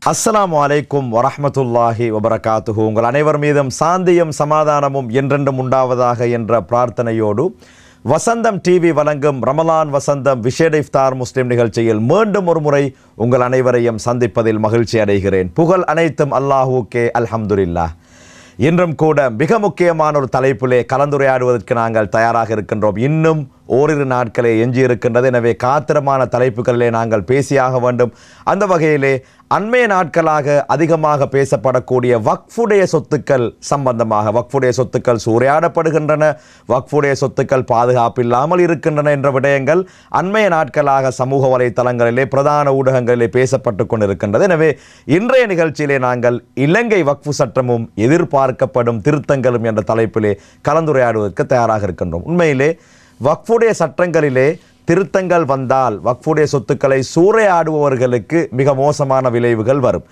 அஸ்ஸலாமு அலைக்கும் வரஹ்மத்துல்லாஹி வபரகாத்துஹு. உங்கள் அனைவர் மீதும் சாந்தியும் சமாதானமும் என்றென்றும் உண்டாவதாக என்ற பிரார்த்தனையோடு வசந்தம் டிவி வழங்கும் ரமலான் வசந்தம் விசேட இஃப்தார் முஸ்லிம் நிகழ்ச்சியில் மீண்டும் ஒரு முறை உங்கள் அனைவரையும் சந்திப்பதில் மகிழ்ச்சி அடைகிறேன். புகழ் அனைத்தும் அல்லாஹுக்கே, அல்ஹம்துலில்லாஹ். இன்றும் கூட மிக முக்கியமான ஒரு தலைப்பிலே கலந்துரையாடுவதற்கு நாங்கள் தயாராக இருக்கின்றோம். இன்னும் ஓரிரு நாட்களே எஞ்சி இருக்கின்றது. எனவே காத்திரமான தலைப்புகளிலே நாங்கள் பேசியாக வேண்டும். அந்த வகையிலே அண்மைய நாட்களாக அதிகமாக பேசப்படக்கூடிய வக்ஃபுடைய சொத்துக்கள் சம்பந்தமாக, வக்ஃபுடைய சொத்துக்கள் சூறையாடப்படுகின்றன, வக்ஃபுடைய சொத்துக்கள் பாதுகாப்பில்லாமல் இருக்கின்றன என்ற விடயங்கள் அண்மைய நாட்களாக சமூக வலைத்தளங்களிலே பிரதான ஊடகங்களிலே பேசப்பட்டு கொண்டிருக்கின்றது. எனவே இன்றைய நிகழ்ச்சியிலே நாங்கள் இலங்கை வக்ஃபு சட்டமும் எதிர்பார்க்கப்படும் திருத்தங்களும் என்ற தலைப்பிலே கலந்துரையாடுவதற்கு தயாராக இருக்கின்றோம். உண்மையிலே வக்ஃபுடைய சட்டங்களிலே திருத்தங்கள் வந்தால் வக்ஃபுடைய சொத்துக்களை சூறையாடுபவர்களுக்கு மிக மோசமான விளைவுகள் வரும்.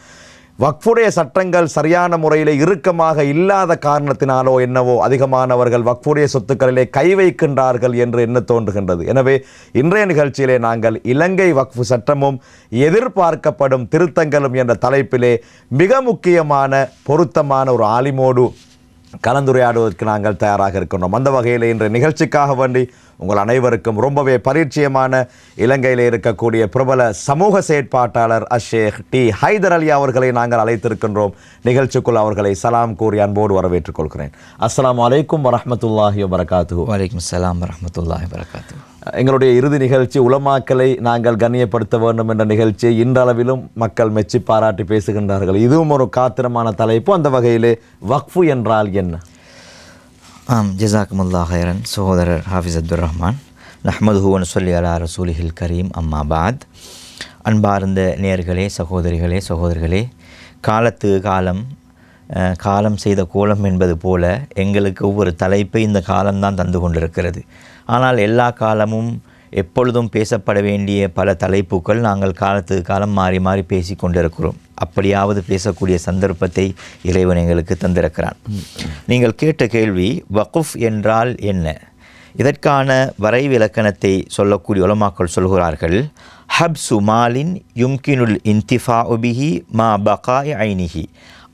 வக்ஃபுடைய சட்டங்கள் சரியான முறையில் இறுக்கமாக இல்லாத காரணத்தினாலோ என்னவோ அதிகமானவர்கள் வக்ஃபுடைய சொத்துக்களிலே கை வைக்கின்றார்கள் என்று எண்ண தோன்றுகின்றது. எனவே இன்றைய நிகழ்ச்சியிலே நாங்கள் இலங்கை வக்ஃபு சட்டமும் எதிர்பார்க்கப்படும் திருத்தங்களும் என்ற தலைப்பிலே மிக முக்கியமான பொருத்தமான ஒரு ஆலிமோடு கலந்துரையாடுவதற்கு நாங்கள் தயாராக இருக்கின்றோம். அந்த வகையில் இன்றைய நிகழ்ச்சிக்காக வேண்டி உங்கள் அனைவருக்கும் ரொம்பவே பரிச்சயமான இலங்கையில் இருக்கக்கூடிய பிரபல சமூக செயற்பாட்டாளர் அஷேக் டி ஹைதர் அலி அவர்களை நாங்கள் அழைத்திருக்கின்றோம். நிகழ்ச்சிக்குள் அவர்களை சலாம் கூறி அன்போடு வரவேற்றுக் கொள்கிறேன். அஸ்ஸலாமு அலைக்கும் வரஹ்மத்துல்லாஹி வபரகாத்துஹு. வலைக்கும் ஸலாம் வரஹ்மத்துல்லாஹி வபரகாத்துஹு. எங்களுடைய இறுதி நிகழ்ச்சி உலமாக்களை நாங்கள் கண்ணியப்படுத்த வேண்டும் என்ற நிகழ்ச்சியை இன்றளவிலும் மக்கள் மெச்சி பாராட்டி பேசுகின்றார்கள். இதுவும் ஒரு காத்திரமான தலைப்பு. அந்த வகையிலே வக்ஃபு என்றால் என்ன? ஜஸாக்குமுல்லாஹ் ஹைரன். சகோதரர் ஹாஃபிஸ் அப்துர் ரஹ்மான். நஹ்மதுஹு வ நுஸல்லி அலா ரசூலிஹில் கரீம். அம்மா பாத். அன்பார்ந்த நேயர்களே, சகோதரிகளே, சகோதரர்களே, காலத்துக்கு காலம் செய்த கோலம் என்பது போல எங்களுக்கு ஒவ்வொரு தலைப்பை இந்த காலம்தான் தந்து கொண்டிருக்கிறது. ஆனால் எல்லா காலமும் எப்பொழுதும் பேசப்பட வேண்டிய பல தலைப்புகள் நாங்கள் காலத்துக்கு காலம் மாறி மாறி பேசி கொண்டிருக்கிறோம். அப்படியாவது பேசக்கூடிய சந்தர்ப்பத்தை இறைவன் எங்களுக்கு தந்திருக்கிறான். நீங்கள் கேட்ட கேள்வி வக்ஃப் என்றால் என்ன? இதற்கான வரைவிலக்கணத்தை சொல்லக்கூடிய உலமாக்கள் சொல்கிறார்கள், ஹப்சு மாலின் யும்கினுல் இன்திஃபாஉ பிஹி மா பகாய் ஐனிஹி.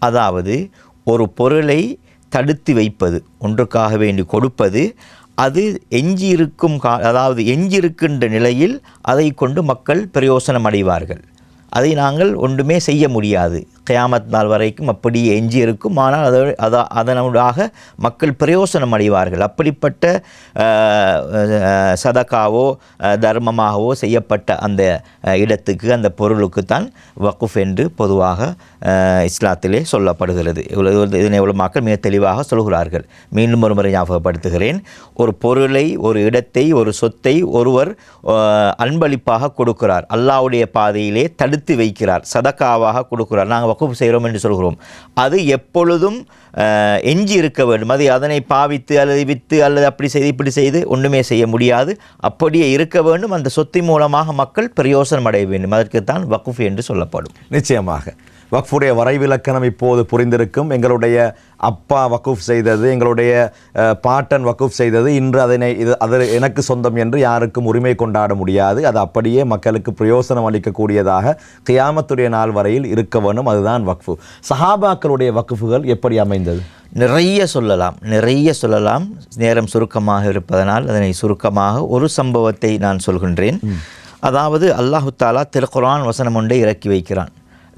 அதாவது ஒரு பொருளை தடுத்து வைப்பது, ஒன்றுக்காக வேண்டி கொடுப்பது, அது எஞ்சியிருக்கின்ற நிலையில் அதை கொண்டு மக்கள் பிரயோசனம் அடைவார்கள். அதை நாங்கள் ஒன்றுமே செய்ய முடியாது, கியாமத் நாள் வரைக்கும் அப்படியே எஞ்சி இருக்கும். ஆனால் அதனூடாக மக்கள் பிரயோசனம் அடைவார்கள். அப்படிப்பட்ட சதகாவோ தர்மமாகவோ செய்யப்பட்ட அந்த இடத்துக்கு, அந்த பொருளுக்கு தான் வக்ஃப் என்று பொதுவாக இஸ்லாத்திலே சொல்லப்படுகிறது. இதனை உலமாக்கள் மிக தெளிவாக சொல்கிறார்கள். மீண்டும் ஒரு முறை ஞாபகப்படுத்துகிறேன். ஒரு பொருளை, ஒரு இடத்தை, ஒரு சொத்தை ஒருவர் அன்பளிப்பாக கொடுக்கிறார், அல்லாஹ்வுடைய பாதையிலே தடுத்து வைக்கிறார், சதகாவாக கொடுக்கிறார், நாங்கள் வக்ஃப் செய்கிறோம் என்று சொல்கிறோம். அது எப்பொழுதும் எஞ்சி இருக்க வேண்டும். அதனை பாவித்து அல்லது விற்று அல்லது அப்படி செய்து இப்படி செய்து ஒன்றுமே செய்ய முடியாது. அப்படியே இருக்க வேண்டும். அந்த சொத்தின் மூலமாக மக்கள் பிரயோசனம் அடைய வேண்டும். அதற்குத்தான் வக்ஃப் என்று சொல்லப்படும். நிச்சயமாக வக்ஃபுடைய வரைவிலக்கணம் இப்போது புரிந்திருக்கும். எங்களுடைய அப்பா வக்ஃப் செய்தது, எங்களுடைய பாட்டன் வக்ஃப் செய்தது, இன்று அது எனக்கு சொந்தம் என்று யாருக்கும் உரிமை கொண்டாட முடியாது. அது அப்படியே மக்களுக்கு பிரயோசனம் அளிக்கக்கூடியதாக கியாமத்துடைய நாள் வரையில் இருக்க வேண்டும். அதுதான் வக்ஃபு. சஹாபாக்களுடைய வக்ஃபுகள் எப்படி அமைந்தது? நிறைய சொல்லலாம். நேரம் சுருக்கமாக இருப்பதனால் அதனை சுருக்கமாக ஒரு சம்பவத்தை நான் சொல்கின்றேன். அதாவது அல்லாஹு தாலா திருக்குர்ஆன் வசனம் ஒன்றை இறக்கி வைக்கிறான்.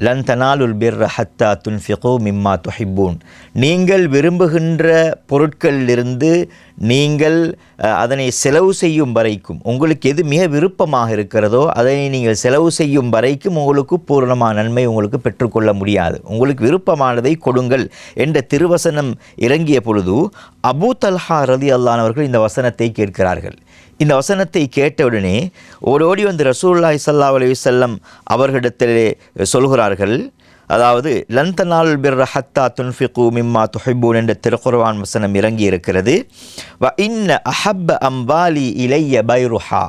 லன் தனாலுல் பிர்ர ஹத்தா துன்ஃபிகு மிம்மா துஹிப்பூன். நீங்கள் விரும்புகின்ற பொருட்களிலிருந்து நீங்கள் அதனை செலவு செய்யும் வரைக்கும், உங்களுக்கு எது மிக விருப்பமாக இருக்கிறதோ அதனை நீங்கள் செலவு செய்யும் வரைக்கும் உங்களுக்கு பூரணமான நன்மை உங்களுக்கு பெற்றுக்கொள்ள முடியாது. உங்களுக்கு விருப்பமானதை கொடுங்கள் என்ற திருவசனம் இறங்கிய பொழுது அபூ தல்ஹா ரலியல்லாஹு அன்ஹு அவர்கள் இந்த வசனத்தை கேட்கிறார்கள். இந்த வசனத்தை கேட்டவுடனே ஓடோடி வந்து ரசூலுல்லாஹி ஸல்லல்லாஹு அலைஹி வஸல்லம் அவர்களிடத்திலே சொல்கிறார்கள், அதாவது லன் தனாலுல் பிர்ர ஹத்தா துன்ஃபிகு மிம்மா துஹிப்பூன் என்ற திருக்குர்ஆன் வசனம் இறங்கி இருக்கிறது. வ இன்ன அஹப்ப அம்வாலி இலைய பைருஹா.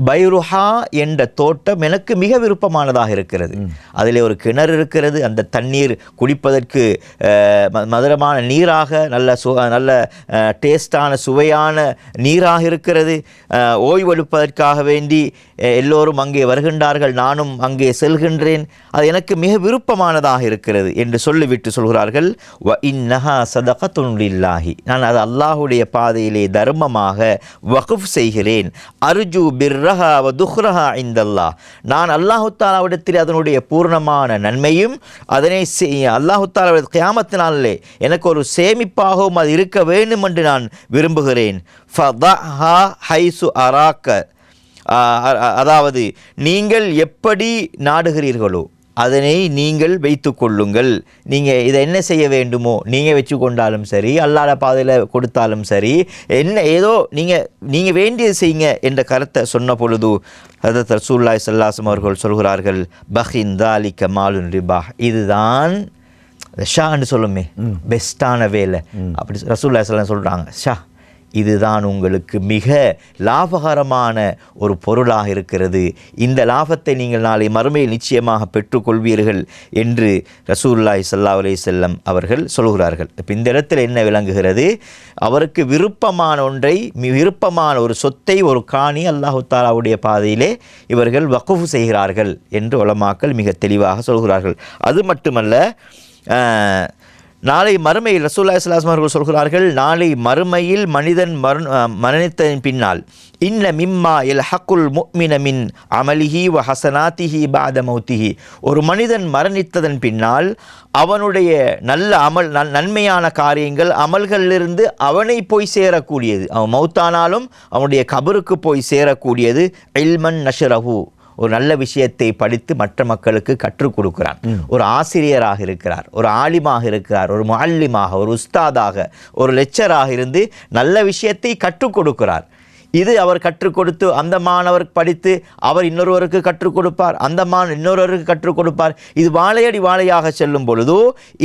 பைருஹா என்ற தோட்டம் எனக்கு மிக விருப்பமானதாக இருக்கிறது. அதில் ஒரு கிணறு இருக்கிறது. அந்த தண்ணீர் குடிப்பதற்கு மதுரமான நீராக நல்ல டேஸ்டான சுவையான நீராக இருக்கிறது. ஓய்வெடுப்பதற்காக வேண்டி எல்லோரும் அங்கே வருகின்றார்கள், நானும் அங்கே செல்கின்றேன், அது எனக்கு மிக விருப்பமானதாக இருக்கிறது என்று சொல்லிவிட்டு சொல்கிறார்கள், வ இன்னஹா சதகத்துன் லில்லாஹி, நான் அது அல்லாஹுடைய பாதையிலே தர்மமாக வக்ஃப் செய்கிறேன். அர்ஜு பிர்ரஹா வ துஹ்ரஹா இந்தல்லாஹ், நான் அல்லாஹு தஆலாவிடத்தில் அதனுடைய பூர்ணமான நன்மையும் அதனை அல்லாஹு தஆலா கியாமத்தினாலே எனக்கு ஒரு சேமிப்பாகவும் அது இருக்க வேண்டும் என்று நான் விரும்புகிறேன். ஃபதஹா ஹைசு அராக்க, அதாவது நீங்கள் எப்படி நாடுகிறீர்களோ அதனை நீங்கள் வைத்து கொள்ளுங்கள். நீங்கள் இதை என்ன செய்ய வேண்டுமோ நீங்கள் வச்சு கொண்டாலும் சரி, அல்லாஹ் பாதையில் கொடுத்தாலும் சரி, என்ன ஏதோ நீங்கள் வேண்டியது செய்யுங்க என்ற கருத்தை சொன்ன பொழுது ஹதரத் ரசூலுல்லாஹி ஸல்லல்லாஹு அலைஹி வஸல்லம் அவர்கள் சொல்கிறார்கள், பஹின் தாலிக மாலுன் ரிபா, இதுதான் ஷான்னு சொல்லுமே பெஸ்ட்டான வேலை. அப்படி ரசூலுல்லாஹி ஸல்லல்லாஹு அலைஹி வஸல்லம் சொல்கிறாங்க, ஷா இதுதான் உங்களுக்கு மிக லாபகரமான ஒரு பொருளாக இருக்கிறது, இந்த லாபத்தை நீங்கள் நாளை மறுமையில் நிச்சயமாக பெற்றுக்கொள்வீர்கள் என்று ரசூலுல்லாஹி ஸல்லல்லாஹு அலைஹி வஸல்லம் அவர்கள் சொல்கிறார்கள். இப்போ இந்த இடத்துல என்ன விளங்குகிறது, அவருக்கு விருப்பமான ஒன்றை, விருப்பமான ஒரு சொத்தை, ஒரு காணி அல்லாஹு தஆலாவுடைய பாதையிலே இவர்கள் வக்ஃப் செய்கிறார்கள் என்று உலமாக்கள் மிக தெளிவாக சொல்கிறார்கள். அது மட்டுமல்ல, நாளை மறுமையில் ரசூலுல்லாஹி ஸல்லல்லாஹு அலைஹி வஸல்லம் அவர்கள் சொல்கிறார்கள், நாளை மறுமையில் மனிதன் மரணித்ததின் பின்னால் இன்ன மிம்மா யல்ஹக்குல் முஃமின மின் அமலிஹி வ ஹஸனாத்திஹி பஅத மௌத்திஹி, ஒரு மனிதன் மரணித்ததன் பின்னால் அவனுடைய நல்ல நன்மையான காரியங்கள் அமல்களிலிருந்து அவனை போய் சேரக்கூடியது, அவன் மௌத்தானாலும் அவனுடைய கபருக்கு போய் சேரக்கூடியது. இல்மன் நஷ்ரஹு, ஒரு நல்ல விஷயத்தை படித்து மற்ற மக்களுக்கு கற்றுக் கொடுக்கிறான். ஒரு ஆசிரியராக இருக்கிறார், ஒரு ஆலிமாக இருக்கிறார், ஒரு முஅல்லிமாக, ஒரு உஸ்தாதாக, ஒரு லெக்சராக இருந்து நல்ல விஷயத்தை கற்றுக் கொடுக்கிறார். இது அவர் கற்றுக் கொடுத்து அந்த மாணவர் படித்து அவர் இன்னொருவருக்கு கற்றுக் கொடுப்பார், அந்த இன்னொருவருக்கு கற்றுக் கொடுப்பார். இது வாழையடி வாழையாக செல்லும் பொழுதோ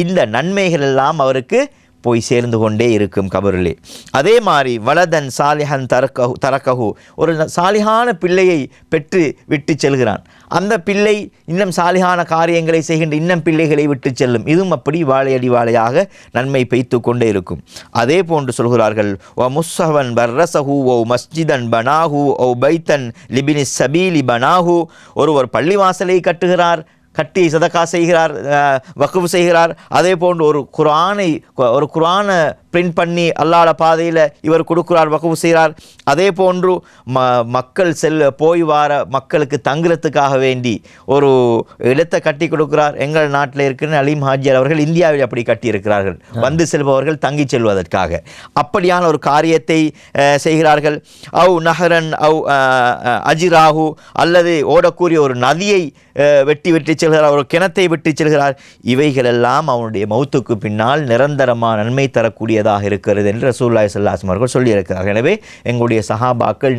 இந்த நன்மைகள் எல்லாம் அவருக்கு போய் சேர்ந்து கொண்டே இருக்கும் கபரிலே. அதே மாதிரி வலதன் சாலிஹன் தரக்கஹு, ஒரு சாலிஹான பிள்ளையை பெற்று விட்டு செல்கிறான், அந்த பிள்ளை இன்னும் சாலிஹான காரியங்களை செய்கின்ற இன்னும் பிள்ளைகளை விட்டு செல்லும். இதுவும் அப்படி வாழையடி வாழையாக நன்மை பெய்த்து கொண்டே இருக்கும். அதே போன்று சொல்கிறார்கள், வ முஸ்ஸவன் பர்ரசஹு ஓ மஸ்ஜிதன் பனாஹு ஓ பைத்தன் லிபினி சபீலி பனாஹு, ஒருவர் பள்ளிவாசலை கட்டுகிறார், கட்டி சதக்கா செய்கிறார், வக்ஃப் செய்கிறார். அதே போன்று ஒரு குர்ஆனை பிரிண்ட் பண்ணி அல்லாஹ் பாதையில் இவர் கொடுக்கிறார், வக்ஃப் செய்கிறார். அதே போன்று மக்கள் போய் வார மக்களுக்கு தங்குறதுக்காக வேண்டி ஒரு இடத்தை கட்டி கொடுக்கிறார். எங்கள் நாட்டில் இருக்கிற அலீம் ஹாஜியார் அவர்கள் இந்தியாவில் அப்படி கட்டியிருக்கிறார்கள், வந்து செல்பவர்கள் தங்கி செல்வதற்காக. அப்படியான ஒரு காரியத்தை செய்கிறார்கள். அவு நஹரன் அவு அஜிராஹு, அல்லது ஓடக்கூடிய ஒரு நதியை வெட்டி செல்கிறார், ஒரு கிணத்தை வெட்டி செல்கிறார். இவைகளெல்லாம் அவனுடைய மௌத்துக்கு பின்னால் நிரந்தரமான நன்மை தரக்கூடியதாக இருக்கிறது என்று ரசூலுல்லாஹி ஸல்லல்லாஹு அலைஹி வஸல்லம் அவர்கள் சொல்லியிருக்கிறார்கள். எனவே எங்களுடைய சஹாபாக்கள்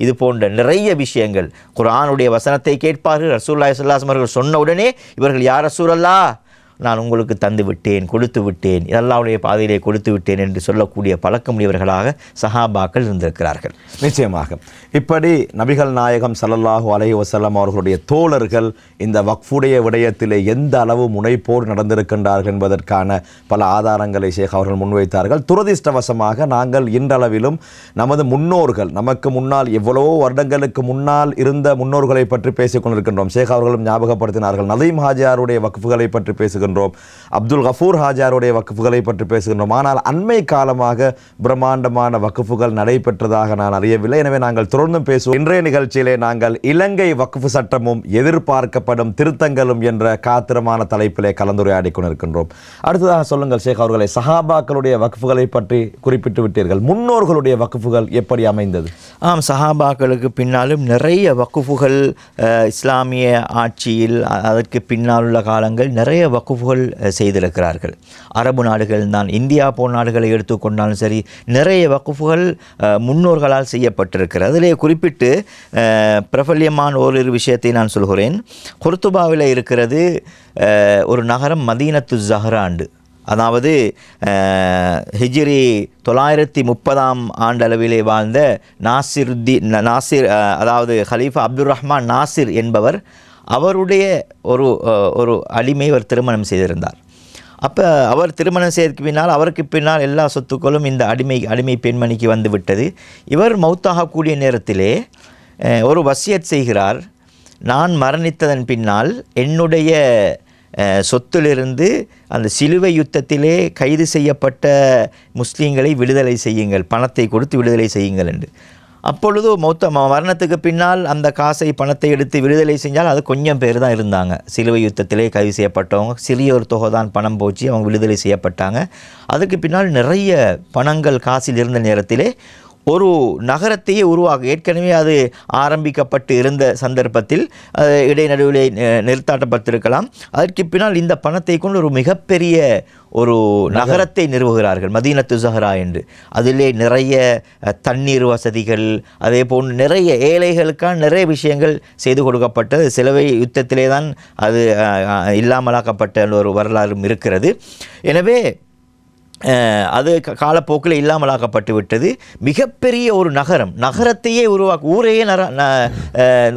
இது போன்ற நிறைய விஷயங்கள், குர்ஆனுடைய வசனத்தை கேட்பார்கள், ரசூலுல்லாஹி ஸல்லல்லாஹு அலைஹி வஸல்லம் அவர்கள் சொன்ன உடனே இவர்கள் யா ரசூலல்லாஹ் நான் உங்களுக்கு தந்து விட்டேன், கொடுத்து விட்டேன், அல்லாஹ்வுடைய பாதையிலே கொடுத்து விட்டேன் என்று சொல்லக்கூடிய பழக்கமுடையவர்களாக சஹாபாக்கள் இருந்திருக்கிறார்கள். நிச்சயமாக இப்படி நபிகள் நாயகம் ஸல்லல்லாஹு அலைஹி வஸல்லம் அவர்களுடைய தோழர்கள் இந்த வக்ஃபுடைய விடயத்திலே எந்த அளவு முனைப்போடு நடந்திருக்கின்றார்கள் என்பதற்கான பல ஆதாரங்களை ஷேக் அவர்கள் முன்வைத்தார்கள். துரதிர்ஷ்டவசமாக நாங்கள் இன்றளவிலும் நமது முன்னோர்கள், நமக்கு முன்னால் எவ்வளவோ வருடங்களுக்கு முன்னால் இருந்த முன்னோர்களை பற்றி பேசிக் கொண்டிருக்கின்றோம். ஷேக் அவர்களும் ஞாபகப்படுத்தினார்கள், நதீம் ஹாஜியாருடைய வக்ஃபுகளை பற்றி பேசுகின்றோம், அப்துல் கஃபூர் ஹாஜியாருடைய வக்ஃபுகளை பற்றி பேசுகின்றோம். ஆனால் அண்மை காலமாக பிரம்மாண்டமான வக்ஃபுகள் நடைபெற்றதாக நான் அறியவில்லை. எனவே நாங்கள் தொடர்ந்தும் பேசுவோம். இன்றைய நிகழ்ச்சியிலே நாங்கள் இலங்கை வக்ஃபு சட்டமும் எதிர்பார்க்கப்படும் திருத்தங்களும் என்ற காத்திரமான தலைப்பிலே கலந்துரையாடி கொண்டிருக்கின்றோம். அடுத்ததாக சொல்லுங்கள் ஷேக் அவர்களை, சஹாபாக்களுடைய வக்ஃபுகளை பற்றி குறிப்பிட்டு விட்டீர்கள், முன்னோர்களுடைய வக்ஃபுகள் எப்படி அமைந்தது? ஆம், சஹாபாக்களுக்கு பின்னாலும் நிறைய வக்ஃபுகள் இஸ்லாமிய ஆட்சியில் அதற்கு பின்னால் உள்ள காலங்கள் நிறைய வக்ஃபுகள் செய்திருக்கிறார்கள். அரபு நாடுகள் தான், இந்தியா போன்ற நாடுகளை எடுத்துக்கொண்டாலும் சரி, நிறைய வக்ஃபுகள் முன்னோர்களால் செய்யப்பட்டிருக்கிறது. அதிலே குறிப்பிட்டு பிரபல்யமான ஒரு விஷயத்தை நான் சொல்கிறேன். குர்துபாவில் இருக்கிறது ஒரு நகரம் மதீனத்து ஜஹ்ராண்டு. அதாவது ஹிஜ்ரி 930 ஆண்டளவிலே வாழ்ந்த நாசிர் அதாவது ஹலீஃபா அப்துல் ரஹ்மான் நாசிர் என்பவர் அவருடைய ஒரு அடிமை அவர் திருமணம் செய்திருந்தார். அப்போ அவர் திருமணம் செய்ததுக்கு பின்னால் அவருக்கு பின்னால் எல்லா சொத்துக்களும் இந்த அடிமை பெண்மணிக்கு வந்து விட்டது. இவர் மௌத்தாகக்கூடிய நேரத்திலே ஒரு வசியத் செய்கிறார். நான் மரணித்ததன் பின்னால் என்னுடைய சொத்திலிருந்து அந்த சிலுவை யுத்தத்திலே கைது செய்யப்பட்ட முஸ்லீம்களை விடுதலை செய்யுங்கள், பணத்தை கொடுத்து விடுதலை செய்யுங்கள் என்று. அப்பொழுது மரணத்துக்கு பின்னால் அந்த காசை பணத்தை எடுத்து விடுதலை செஞ்சால் அது கொஞ்சம் பேர் தான் இருந்தாங்க. சிலுவை யுத்தத்திலே கைது செய்யப்பட்டவங்க சிறிய ஒரு தொகை தான் பணம் போச்சு, அவங்க விடுதலை செய்யப்பட்டாங்க. அதுக்கு பின்னால் நிறைய பணங்கள் காசில் இருந்த நேரத்திலே ஒரு நகரத்தையே ஏற்கனவே அது ஆரம்பிக்கப்பட்டு இருந்த சந்தர்ப்பத்தில் இடைநடுவிலே நிறுத்தாட்டப்பட்டிருக்கலாம். அதற்கு பின்னால் இந்த பணத்தை கொண்டு ஒரு மிகப்பெரிய ஒரு நகரத்தை நிறுவுகிறார்கள், மதீனத்து ஸஹ்ரா என்று. அதிலே நிறைய தண்ணீர் வசதிகள், அதே போன்று நிறைய ஏழைகளுக்கான நிறைய விஷயங்கள் செய்து கொடுக்கப்பட்டது. சிலுவை யுத்தத்திலே தான் அது இல்லாமலாக்கப்பட்ட ஒரு வரலாறும் இருக்கிறது. எனவே அது காலப்போக்கில் இல்லாமலாக்கப்பட்டு விட்டது. மிகப்பெரிய ஒரு நகரத்தையே ஊரையே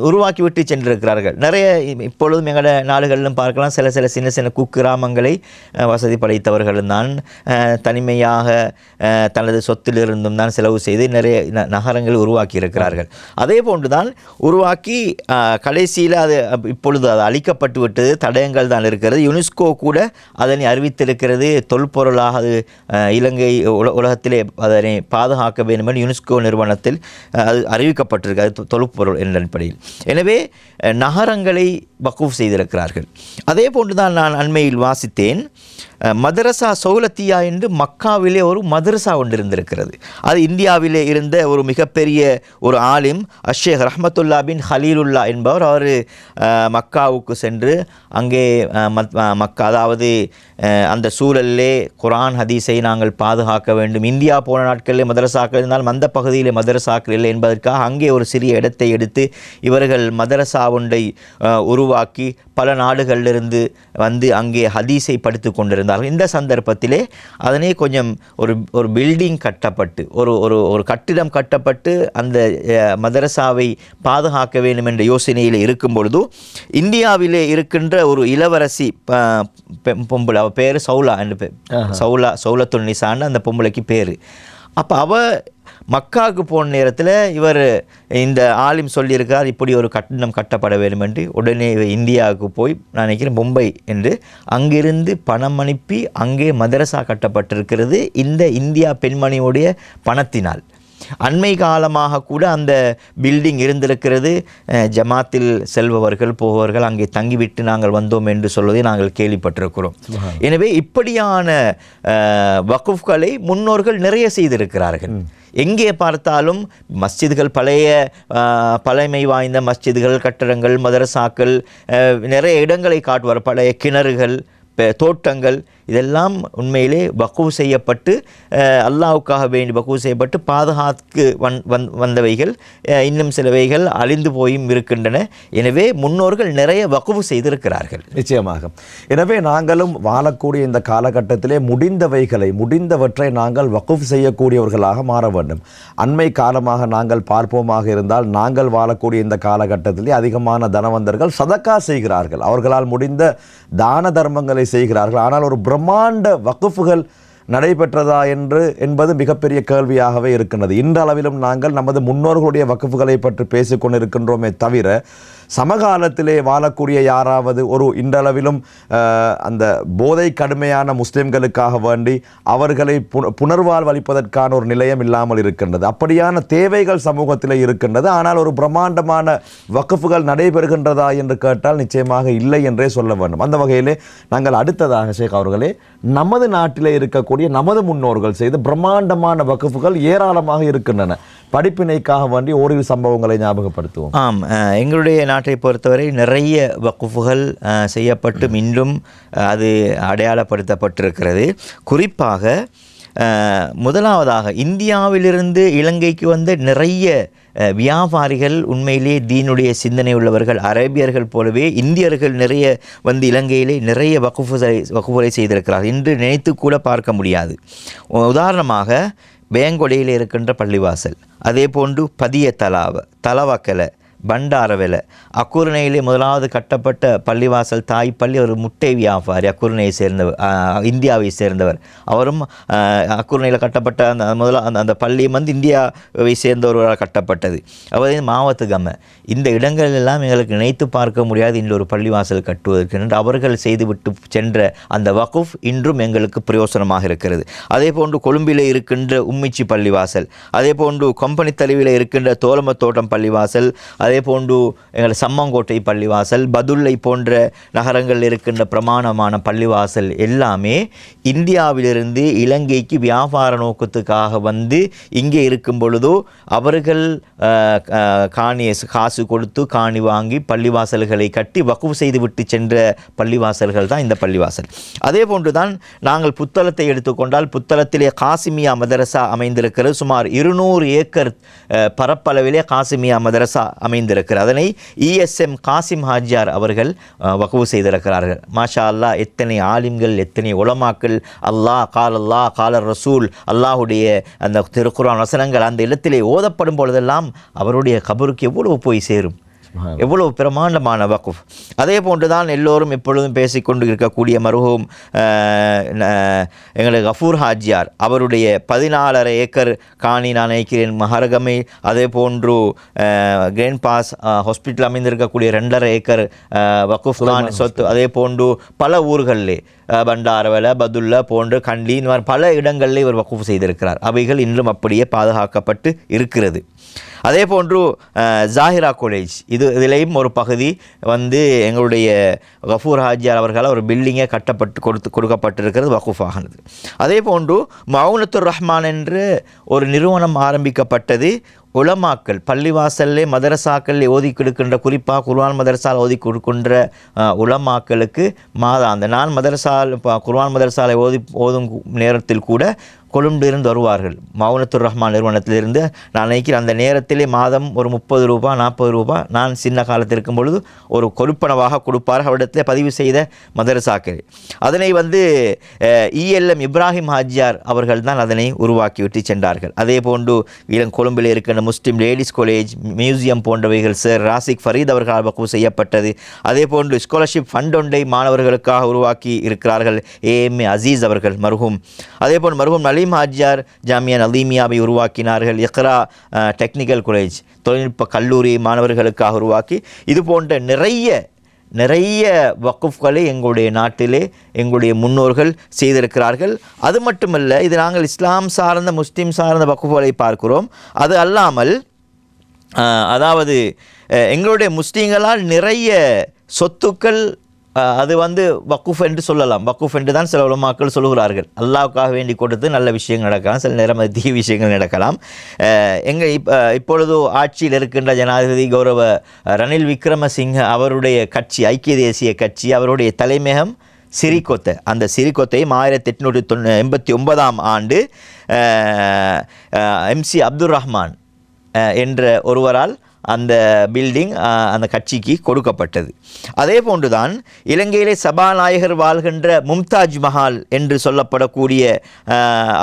உருவாக்கி விட்டு சென்றிருக்கிறார்கள். நிறைய இப்பொழுதும் எங்களோட நாடுகளிலும் பார்க்கலாம், சில சின்ன குக்கிராமங்களை வசதி படைத்தவர்களும் தான் தனிமையாக தனது சொத்திலிருந்தும் தான் செலவு செய்து நிறைய நகரங்கள் உருவாக்கி இருக்கிறார்கள். அதே போன்று தான் உருவாக்கி கடைசியில் அது இப்பொழுது அது அழிக்கப்பட்டு விட்டது, தடயங்கள் தான் இருக்கிறது. யுனெஸ்கோ கூட அதனை அறிவித்திருக்கிறது, தொல்பொருளாக அது இலங்கை உலகத்திலே அதனை பாதுகாக்க வேண்டும் என்று யுனெஸ்கோ நிறுவனத்தில் அது அறிவிக்கப்பட்டிருக்கு, அது தொல்பொருள் என்ற அடிப்படையில். எனவே நகரங்களை வக்ஃப் செய்திருக்கிறார்கள். அதே போன்றுதான் நான் அண்மையில் வாசித்தேன், மதரசா சௌலத்தியா என்று மக்காவிலே ஒரு மதரசா ஒன்று இருந்திருக்கிறது. அது இந்தியாவிலே இருந்த ஒரு மிகப்பெரிய ஒரு ஆலிம் ஷேக் ரஹ்மத்துல்லா பின் ஹலீலுல்லா என்பவர். அவர் மக்காவுக்கு சென்று அங்கே அதாவது அந்த சூழலிலே குர்ஆன் ஹதீஸை நாங்கள் பாதுகாக்க வேண்டும். இந்தியா போன நாட்களிலே மதரசாக்கள் இருந்தால் அந்த பகுதியிலே மதரசாக்கள் இல்லை என்பதற்காக அங்கே ஒரு சிறிய இடத்தை எடுத்து இவர்கள் மதரசா ஒன்றை உருவாக்கி பல நாடுகளிலிருந்து வந்து அங்கே ஹதீஸை படித்து கொண்டிருந்தார்கள். இந்த சந்தர்ப்பத்திலே அதனை கொஞ்சம் ஒரு பில்டிங் கட்டப்பட்டு ஒரு கட்டிடம் கட்டப்பட்டு அந்த மதரசாவை பாதுகாக்க வேண்டும் என்ற யோசனையில் இருக்கும் பொழுது இந்தியாவிலே இருக்கின்ற ஒரு இளவரசி பொம்பளை, அவள் பேர் சௌலா என்று சௌலத்துல் நிசான்னு அந்த பொம்பளைக்கு பேர். அப்போ மக்காவுக்கு போன நேரத்தில் இவர் இந்த ஆலிம் சொல்லியிருக்கார், இப்படி ஒரு கட்டணம் கட்டப்பட வேண்டும் என்று. உடனே இந்தியாவுக்கு போய் நான் நினைக்கிறேன் மும்பை என்று அங்கிருந்து பணம் அனுப்பி அங்கே மதரசா கட்டப்பட்டிருக்கிறது இந்த இந்தியா பெண்மணியுடைய பணத்தினால். அண்மை காலமாக கூட அந்த பில்டிங் இருந்திருக்கிறது. ஜமாத்தில் செல்பவர்கள் போபவர்கள் அங்கே தங்கிவிட்டு நாங்கள் வந்தோம் என்று சொல்வதை நாங்கள் கேள்விப்பட்டிருக்கிறோம். எனவே இப்படியான வக்ஃப்களை முன்னோர்கள் நிறைய செய்திருக்கிறார்கள். எங்கே பார்த்தாலும் மஸ்ஜிதுகள், பழமை வாய்ந்த மஸ்ஜிதுகள், கட்டடங்கள், மதரசாக்கள், நிறைய இடங்களை காட்டுவார், பழைய கிணறுகள், தோட்டங்கள், இதெல்லாம் உண்மையிலே வக்ஃப் செய்யப்பட்டு அல்லாஹ்வுக்காக வேண்டி வக்ஃப் செய்யப்பட்டு பாதுகாத்து வந்தவைகள். இன்னும் சிலவைகள் அழிந்து போயும் இருக்கின்றன. எனவே முன்னோர்கள் நிறைய வக்ஃப் செய்திருக்கிறார்கள். நிச்சயமாக. எனவே நாங்களும் வாழக்கூடிய இந்த காலகட்டத்திலே முடிந்தவற்றை நாங்கள் வக்ஃப் செய்யக்கூடியவர்களாக மாற வேண்டும். அண்மை காலமாக நாங்கள் பார்ப்போமாக இருந்தால், நாங்கள் வாழக்கூடிய இந்த காலகட்டத்திலே அதிகமான தனவந்தர்கள் சதக்கா செய்கிறார்கள், அவர்களால் முடிந்த தான தர்மங்களை செய்கிறார்கள். ஆனால் ஒரு பிரம்மாண்ட வக்ஃபுகள் நடைபெற்றதா என்பது மிகப்பெரிய கேள்வியாகவே இருக்கின்றது. இன்றளவிலும் நாங்கள் நமது முன்னோர்களுடைய வக்ஃபுகளை பற்றி பேசிக்கொண்டிருக்கின்றோமே தவிர, சமகாலத்திலே வாழக்கூடிய யாராவது இன்றளவிலும் அந்த போதை கடுமையான முஸ்லிம்களுக்காக வேண்டி அவர்களை புனர்வாழ்வு அளிப்பதற்கான ஒரு நிலையம் இல்லாமல் இருக்கின்றது. அப்படியான தேவைகள் சமூகத்திலே இருக்கின்றது. ஆனால் ஒரு பிரம்மாண்டமான வக்ஃபுகள் நடைபெறுகின்றதா என்று கேட்டால் நிச்சயமாக இல்லை என்றே சொல்ல வேண்டும். அந்த வகையிலே நாங்கள் அடுத்ததாக ஷேக் அவர்களே, நமது நாட்டிலே இருக்கக்கூடிய நமது முன்னோர்கள் செய்த பிரம்மாண்டமான வக்ஃபுகள் ஏராளமாக இருக்கின்றன. படிப்பினைக்காக வேண்டி ஓரிரு சம்பவங்களை ஞாபகப்படுத்துவோம். ஆம், எங்களுடைய நாட்டை பொறுத்தவரை நிறைய வக்ஃபுகள் செய்யப்பட்டு மீண்டும் அது அடையாளப்படுத்தப்பட்டிருக்கிறது. குறிப்பாக முதலாவதாக இந்தியாவிலிருந்து இலங்கைக்கு வந்த நிறைய வியாபாரிகள் உண்மையிலே தீனுடைய சிந்தனை உள்ளவர்கள், அரேபியர்கள் போலவே இந்தியர்கள் நிறைய வந்து இலங்கையிலே நிறைய வக்குஃபுகளை செய்திருக்கிறார்கள். இன்று நினைத்து கூட பார்க்க முடியாது. உதாரணமாக வேங்கொடையில் இருக்கின்ற பள்ளிவாசல், அதே போன்று பதிய தலவக்கலை, பண்டாரவெலை, அக்குருணையிலே முதலாவது கட்டப்பட்ட பள்ளிவாசல் தாய்ப்பள்ளி ஒரு முட்டை வியாபாரி, அக்குருணையை சேர்ந்தவர், இந்தியாவை சேர்ந்தவர். அவரும் அக்குருணையில் கட்டப்பட்ட அந்த பள்ளியும் வந்து இந்தியாவை சேர்ந்தவர்களால் கட்டப்பட்டது. அவர் மாவத்து கம்ம, இந்த இடங்களெல்லாம் எங்களுக்கு நினைத்து பார்க்க முடியாது இந்த ஒரு பள்ளிவாசல் கட்டுவதற்கு என்று அவர்கள் செய்துவிட்டு சென்ற அந்த வகுஃப் இன்றும் எங்களுக்கு பிரயோசனமாக இருக்கிறது. அதே போன்று கொழும்பிலே இருக்கின்ற உம்மிச்சி பள்ளிவாசல், அதே போன்று கொம்பனி தருவிலே இருக்கின்ற தோலமத்தோட்டம் பள்ளிவாசல், அதே போன்று எங்கள் சம்மங்கோட்டை பள்ளிவாசல், பதுல்லை போன்ற நகரங்களில் இருக்கின்ற பிரமாணமான பள்ளிவாசல் எல்லாமே இந்தியாவிலிருந்து இலங்கைக்கு வியாபார நோக்கத்துக்காக வந்து இங்கே இருக்கும் பொழுதோ அவர்கள் காசு கொடுத்து காணி வாங்கி பள்ளிவாசல்களை கட்டி வக்குஃப் செய்துவிட்டு சென்ற பள்ளிவாசல்கள் தான் இந்த பள்ளிவாசல். அதே போன்று தான் நாங்கள் புத்தளத்தை எடுத்துக்கொண்டால் புத்தளத்திலே காசிமியா மதரசா அமைந்திருக்கிறது. சுமார் 200 ஏக்கர் பரப்பளவிலே காசிமியா மதரசா அமைந்திருக்கிறது. அதனை ESM காசிம் ஹாஜியார் அவர்கள் வகுப்பு செய்திருக்கிறார்கள். மாஷா அல்லாஹ், எத்தனை ஆலிம்கள், எத்தனை உலமாக்கள், அல்லாஹ் காலர் ரசூல், அல்லாஹுடைய அந்த திருக்குர்ஆன் வசனங்கள் அந்த இடத்திலே ஓதப்படும் பொழுதெல்லாம் அவருடைய கபருக்கு எவ்வளவு போய் சேரும், எவ்வளவு பிரமாண்டமான வகுஃப். அதே போன்று தான் எல்லோரும் எப்பொழுதும் பேசிக்கொண்டு இருக்கக்கூடிய மருஹூம் எங்களுடைய கஃபூர் ஹாஜியார், அவருடைய 14.5 ஏக்கர் காணி நான் நினைக்கிறேன் மஹரகமை, அதே போன்று கிரேண்ட் பாஸ் ஹாஸ்பிட்டல் அமைந்திருக்கக்கூடிய 2.5 ஏக்கர் வகுஃப் காணி சொத்து, அதே போன்று பல ஊர்களிலே பண்டாரவெலை, பதுல்ல போன்று கண்டி, இந்த மாதிரி பல இடங்களில் இவர் வகுஃப் செய்திருக்கிறார். அவைகள் இன்றும் அப்படியே பாதுகாக்கப்பட்டு இருக்கிறது. அதே போன்று ஜாஹிரா காலேஜ், இதிலேயும் ஒரு பகுதி வந்து எங்களுடைய கஃபூர் ஹாஜியார் அவர்களால் ஒரு பில்டிங்கை கொடுக்கப்பட்டிருக்கிறது, வகுஃப் ஆகினது. அதே போன்று மவுனத்துர் ரஹ்மான் என்று ஒரு நிறுவனம் ஆரம்பிக்கப்பட்டது. உலமாக்கள் பள்ளிவாசல்லே மதரசாக்களில் ஓதி கொடுக்கின்ற, குறிப்பாக குர்ஆன் மதரசால் ஓதி கொடுக்கின்ற உலமாக்களுக்கு மாதாந்த நான் குர்ஆன் மதரசாலை ஓதும் நேரத்தில் கூட கொழும்பிலிருந்து வருவார்கள். மவுனத்துர் ரஹ்மான் நிறுவனத்திலிருந்து நான் நினைக்கிறேன் அந்த நேரத்திலே மாதம் ஒரு 30 ரூபா 40 ரூபா நான் சின்ன காலத்தில் இருக்கும் பொழுது ஒரு கொடுப்பனவாக கொடுப்பார்கள் அவரிடத்தில் பதிவு செய்த மதரசாக்கள். அதனை வந்து ELM இப்ராஹிம் ஹாஜியார் அவர்கள் தான் அதனை உருவாக்கிவிட்டு சென்றார்கள். அதே போன்று கொழும்பில் இருக்கின்ற முஸ்லிம் லேடிஸ் காலேஜ், மியூசியம் போன்றவைகள் சார் ராசிக் ஃபரீத் அவர்களால் வக்ஃப் செய்யப்பட்டது. அதே போன்று ஸ்காலர்ஷிப் ஃபண்ட் ஒன்றை மாணவர்களுக்காக உருவாக்கி இருக்கிறார்கள் AMA அசீஸ் அவர்கள் மர்ஹூம். அதே போன்று மர்ஹூம் நலீம் ஹாஜியார் ஜாமியா நலீமியாவை உருவாக்கினார்கள். இக்ரா டெக்னிக்கல் காலேஜ் தொழில்நுட்ப கல்லூரி மாணவர்களுக்காக உருவாக்கி இது போன்ற நிறைய வக்குஃப்களை எங்களுடைய நாட்டிலே எங்களுடைய முன்னோர்கள் செய்திருக்கிறார்கள். அது மட்டுமல்ல, இது நாங்கள் இஸ்லாம் சார்ந்த முஸ்லீம் சார்ந்த வக்குஃப்களை பார்க்கிறோம். அது அல்லாமல் அதாவது எங்களுடைய முஸ்லீம்களால் நிறைய சொத்துக்கள் அது வந்து வக்குஃப் என்று சொல்லலாம். வக்குஃப் என்று தான் சில உலமாக்கள் சொல்கிறார்கள். அல்லாஹ்வுக்காக வேண்டி கொடுத்து நல்ல விஷயங்கள் நடக்கலாம், சில நேரம் அது தீய விஷயங்கள் நடக்கலாம். இப்பொழுது ஆட்சியில் இருக்கின்ற ஜனாதிபதி கௌரவ ரணில் விக்ரமசிங்க அவருடைய கட்சி, ஐக்கிய தேசிய கட்சி, அவருடைய தலைமையகம் சிறிகொத்தை, அந்த சிறிகொத்தையும் 1889ஆம் ஆண்டு MC அப்துல் ரஹ்மான் என்ற ஒருவரால் அந்த பில்டிங் அந்த கட்சிக்கு கொடுக்கப்பட்டது. அதே போன்றுதான் இலங்கையிலே சபாநாயகர் வாழ்கின்ற மும்தாஜ் மஹால் என்று சொல்லப்படக்கூடிய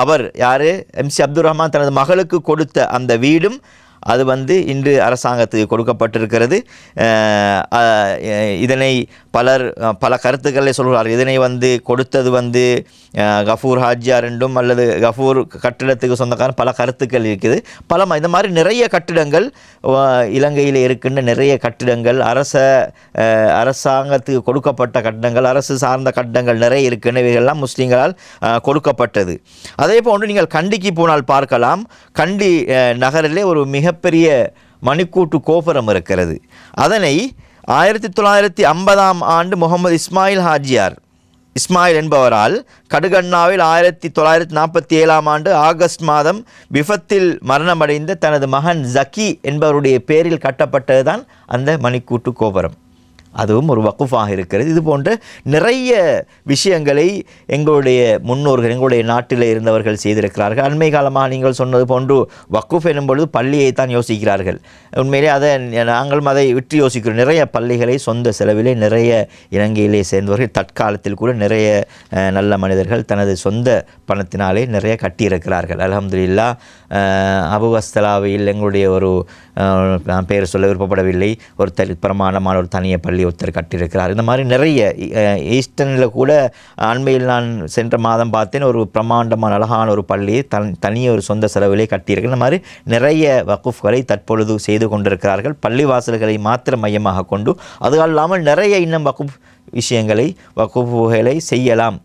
அவர் யார், MC அப்துல் ரஹ்மான் தனது மகளுக்கு கொடுத்த அந்த வீடும் அது வந்து இன்று அரசாங்கத்துக்கு கொடுக்கப்பட்டிருக்கிறது. இதனை பல கருத்துக்களை சொல்கிறார்கள். இதனை வந்து கொடுத்தது வந்து கஃபூர் ஹாஜியார் என்றும் அல்லது கஃபூர் கட்டிடத்துக்கு சொந்தக்காரன் பல கருத்துக்கள் இருக்குது. இந்த மாதிரி நிறைய கட்டிடங்கள் இலங்கையில் இருக்கின்ற நிறைய கட்டிடங்கள் அரசாங்கத்துக்கு கொடுக்கப்பட்ட கட்டிடங்கள், அரசு சார்ந்த கட்டிடங்கள் நிறைய இருக்கின்ற இவைகள்லாம் முஸ்லீம்களால் கொடுக்கப்பட்டது. அதே போன்று நீங்கள் கண்டிக்கு போனால் பார்க்கலாம். கண்டி நகரிலே ஒரு மிகப்பெரிய மணிக்கூட்டு கோபுரம் இருக்கிறது. அதனை 1950ஆம் ஆண்டு முகமது இஸ்மாயில் என்பவரால் கடுகண்ணாவில் 1947ஆம் ஆண்டு ஆகஸ்ட் மாதம் விபத்தில் மரணமடைந்த தனது மகன் ஜக்கி என்பவருடைய பேரில் கட்டப்பட்டது தான் அந்த மணிக்கூட்டு கோபுரம். அதுவும் ஒரு வக்குஃபாக இருக்கிறது. இது போன்ற நிறைய விஷயங்களை எங்களுடைய முன்னோர்கள் எங்களுடைய நாட்டில் இருந்தவர்கள் செய்திருக்கிறார்கள். அண்மை காலமாக நீங்கள் சொன்னது போன்று வக்குஃப் எனும் பொழுது பள்ளியை தான் யோசிக்கிறார்கள். உண்மையிலே அதை நாங்களும் அதை விட்டு யோசிக்கிறோம். நிறைய பள்ளிகளை சொந்த செலவிலே நிறைய இலங்கையிலே சேர்ந்தவர்கள் தற்காலத்தில் கூட நிறைய நல்ல மனிதர்கள் தனது சொந்த பணத்தினாலே நிறைய கட்டியிருக்கிறார்கள். அல்ஹம்துலில்லாஹ். அபு வஸ்தலாவில் எங்களுடைய ஒரு நான் பேர் சொல்ல விருப்பப்படவில்லை, ஒரு பிரமாண்டமான ஒரு தனிய பள்ளி ஒருத்தர் கட்டியிருக்கிறார். இந்த மாதிரி நிறைய ஈஸ்டர்னில் கூட அண்மையில் நான் சென்ற மாதம் பார்த்தேன், ஒரு பிரமாண்டமான அழகான ஒரு பள்ளியை தனிய ஒரு சொந்த செலவிலே கட்டியிருக்கிறார். இந்த மாதிரி நிறைய வக்குஃப்களை தற்பொழுது செய்து கொண்டிருக்கிறார்கள், பள்ளிவாசல்களை மாத்திரம் மையமாக கொண்டு. அது இல்லாமல் நிறைய இன்னும் வக்குஃப் விஷயங்களை வக்குஃப்களை செய்யலாம்.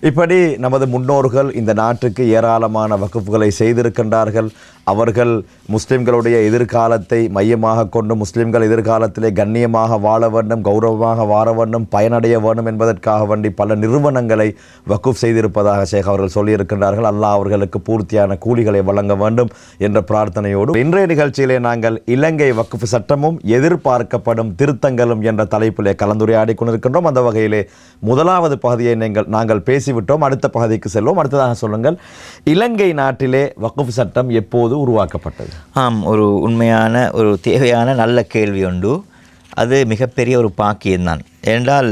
இப்படி நமது முன்னோர்கள் இந்த நாட்டுக்கு ஏராளமான வகுப்புகளை செய்திருக்கின்றார்கள். அவர்கள் முஸ்லிம்களுடைய எதிர்காலத்தை மையமாக கொண்டு முஸ்லிம்கள் எதிர்காலத்திலே கண்ணியமாக வாழ வேண்டும், கௌரவமாக வாழ வேண்டும், பயனடைய வேண்டும் என்பதற்காக வேண்டி பல நிறுவனங்களை வகுப் செய்திருப்பதாக ஷேக் அவர்கள் சொல்லியிருக்கின்றார்கள். அல்லாஹ் அவர்களுக்கு பூர்த்தியான கூலிகளை வழங்க வேண்டும் என்ற பிரார்த்தனையோடு இன்றைய நிகழ்ச்சியிலே நாங்கள் இலங்கை வகுப்பு சட்டமும் எதிர்பார்க்கப்படும் திருத்தங்களும் என்ற தலைப்பிலே கலந்துரையாடி கொண்டிருக்கின்றோம். அந்த வகையிலே முதலாவது பகுதியை நாங்கள் பேசிவிட்டோம். அடுத்த பகுதிக்கு செல்வோம். அடுத்ததாக சொல்லுங்கள், இலங்கை நாட்டிலே வகுப்பு சட்டம் எப்போது உருவாக்கப்பட்டது? ஒரு உண்மையான ஒரு தேவையான நல்ல கேள்வி உண்டு. அது மிகப்பெரிய ஒரு பாக்கியம்தான். ஏனென்றால்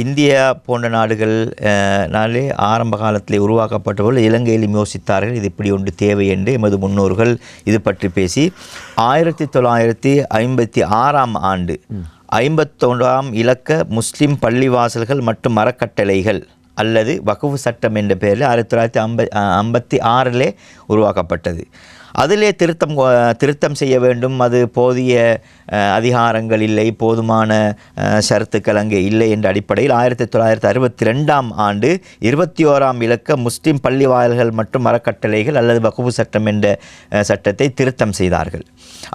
இந்தியா போன்ற நாடுகள் நாளே ஆரம்ப காலத்தில் உருவாக்கப்பட்டவர்கள் இலங்கையிலும் யோசித்தார்கள், இது இப்படி ஒன்று தேவை என்று. எமது முன்னோர்கள் இது பற்றி பேசி 1956ஆம் ஆண்டு 51ஆம் இலக்க முஸ்லிம் பள்ளிவாசல்கள் மற்றும் அறக்கட்டளைகள் அல்லது வகுப்பு சட்டம் என்ற பெயரில் 1956 உருவாக்கப்பட்டது. அதிலே திருத்தம் செய்ய வேண்டும். அது போதிய அதிகாரங்கள் இல்லை, போதுமான ஷரத்துக்கள் அங்கே இல்லை என்ற அடிப்படையில் 1962ஆம் ஆண்டு 21ஆம் இலக்க முஸ்லிம் பள்ளிவாயல்கள் மற்றும் அறக்கட்டளைகள் அல்லது வகுப்பு சட்டம் என்ற சட்டத்தை திருத்தம் செய்தார்கள்.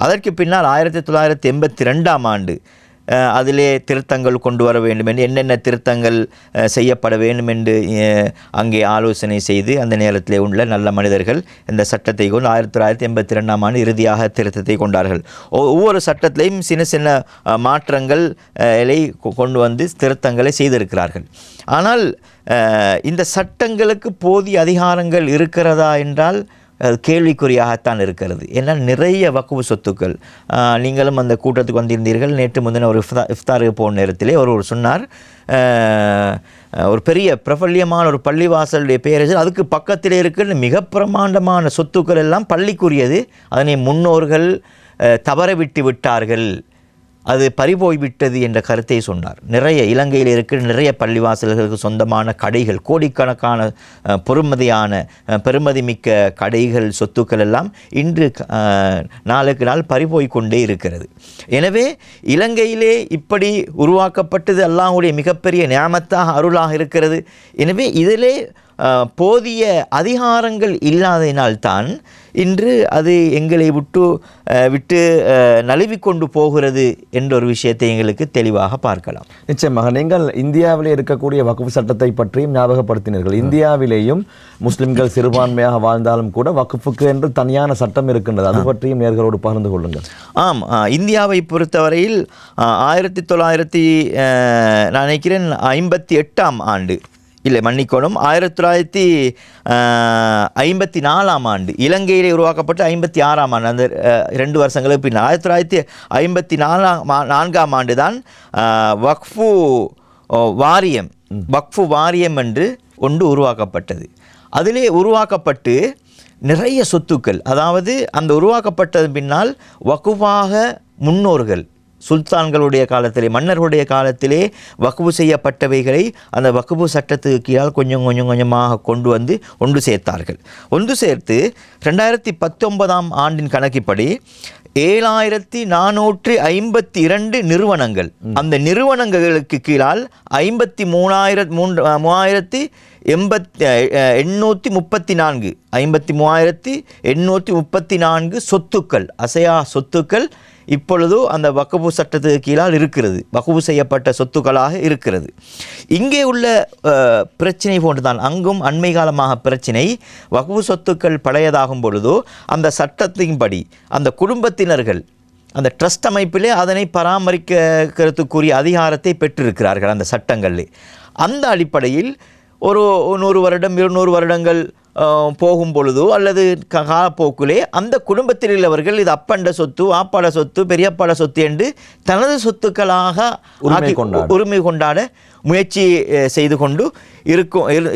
அதற்கு பின்னால் 1982ஆம் ஆண்டு அதிலே திருத்தங்கள் கொண்டு வர வேண்டும் என்று, என்னென்ன திருத்தங்கள் செய்யப்பட வேண்டும் என்று அங்கே ஆலோசனை செய்து அந்த நேரத்தில் உள்ள நல்ல மனிதர்கள் இந்த சட்டத்தை கொண்டு 1982ஆம் ஆண்டு இறுதியாக திருத்தத்தை கொண்டார்கள். ஒவ்வொரு சட்டத்திலையும் சின்ன சின்ன மாற்றங்கள் கொண்டு வந்து திருத்தங்களை செய்திருக்கிறார்கள். ஆனால் இந்த சட்டங்களுக்கு போதிய அதிகாரங்கள் இருக்கிறதா என்றால் அது கேள்விக்குறியாகத்தான் இருக்கிறது. ஏன்னா நிறைய வக்குவு சொத்துக்கள், நீங்களும் அந்த கூட்டத்துக்கு வந்திருந்தீர்கள். நேற்று முந்தின ஒரு இஃப்தாருக்கு போன நேரத்திலே ஒருவர் சொன்னார், ஒரு பெரிய பிரபல்யமான ஒரு பள்ளிவாசலுடைய பேர், அதுக்கு பக்கத்திலே இருக்கிற மிக பிரமாண்டமான சொத்துக்கள் எல்லாம் பள்ளிக்குரியது, அதனை முன்னோர்கள் தவற விட்டு விட்டார்கள், அது பறிபோய்விட்டது என்ற கருத்தை சொன்னார். நிறைய இலங்கையில் இருக்கிற நிறைய பள்ளிவாசல்களுக்கு சொந்தமான கடைகள், கோடிக்கணக்கான பெருமதி மிக்க கடைகள், சொத்துக்கள் எல்லாம் இன்று நாளுக்கு நாள் பறிபோய்கொண்டே இருக்கிறது. எனவே இலங்கையிலே இப்படி உருவாக்கப்பட்டது அல்லாஹ்வுடைய மிகப்பெரிய நியாமத்தாக, அருளாக இருக்கிறது. எனவே இதிலே போதிய அதிகாரங்கள் இல்லாததினால்தான் இன்று அது எங்களை விட்டு நழுவிக்கொண்டு போகிறது என்ற ஒரு விஷயத்தை எங்களுக்கு தெளிவாக பார்க்கலாம். நிச்சயமாக நீங்கள் இந்தியாவிலே இருக்கக்கூடிய வக்ஃப் சட்டத்தை பற்றியும் ஞாபகப்படுத்தினீர்கள். இந்தியாவிலேயும் முஸ்லிம்கள் சிறுபான்மையாக வாழ்ந்தாலும் கூட வக்ஃபுக்கு என்று தனியான சட்டம் இருக்கின்றது. அது பற்றியும் நேர்களோடு பகிர்ந்து கொள்ளுங்கள். ஆம், இந்தியாவை பொறுத்தவரையில் 1958ஆம் ஆண்டு இல்லை மன்னிக்கணும் 1954ஆம் ஆண்டு இலங்கையிலே உருவாக்கப்பட்டு 56ஆம் ஆண்டு, அந்த 2 வருஷங்களுக்கு பின்னால் 1954ஆம் ஆண்டு தான் வக்ஃபு வாரியம் என்று ஒன்று உருவாக்கப்பட்டது. அதிலே உருவாக்கப்பட்டு நிறைய சொத்துக்கள், அதாவது அந்த உருவாக்கப்பட்டது பின்னால் வக்ஃபாக முன்னோர்கள் சுல்தான்களுடைய காலத்திலே, மன்னர்களுடைய காலத்திலே வக்ஃபு செய்யப்பட்டவைகளை அந்த வக்ஃபு சட்டத்துக்கு கீழால் கொஞ்சமாக கொண்டு வந்து ஒன்று சேர்த்தார்கள். ஒன்று சேர்த்து 2019ஆம் ஆண்டின் கணக்கிப்படி 7452 நிறுவனங்கள், அந்த நிறுவனங்களுக்கு கீழால் 53,834 சொத்துக்கள், அசையா சொத்துக்கள் இப்பொழுது அந்த வக்ஃபு சட்டத்துக்கு கீழால் இருக்கிறது, வக்ஃபு செய்யப்பட்ட சொத்துக்களாக இருக்கிறது. இங்கே உள்ள பிரச்சனை போன்றுதான் அங்கும் அண்மை காலமாக பிரச்சனை. வக்ஃபு சொத்துக்கள் பழையதாகும் பொழுதோ அந்த சட்டத்தின்படி அந்த குடும்பத்தினர்கள் அந்த ட்ரஸ்ட் அமைப்பிலே அதனை பராமரிக்கிறதுக்குரிய அதிகாரத்தை பெற்றிருக்கிறார்கள் அந்த சட்டங்களில். அந்த அடிப்படையில் ஒரு 100 வருடம் 200 வருடங்கள் போகும் பொழுதோ அல்லது காலப்போக்கிலே அந்த குடும்பத்தில் உள்ளவர்கள் இது அப்பண்ட சொத்து, ஆப்பாட சொத்து, பெரியப்பாட சொத்து என்று தனது சொத்துக்களாக உரிமை கொண்டாட முயற்சி செய்து கொண்டு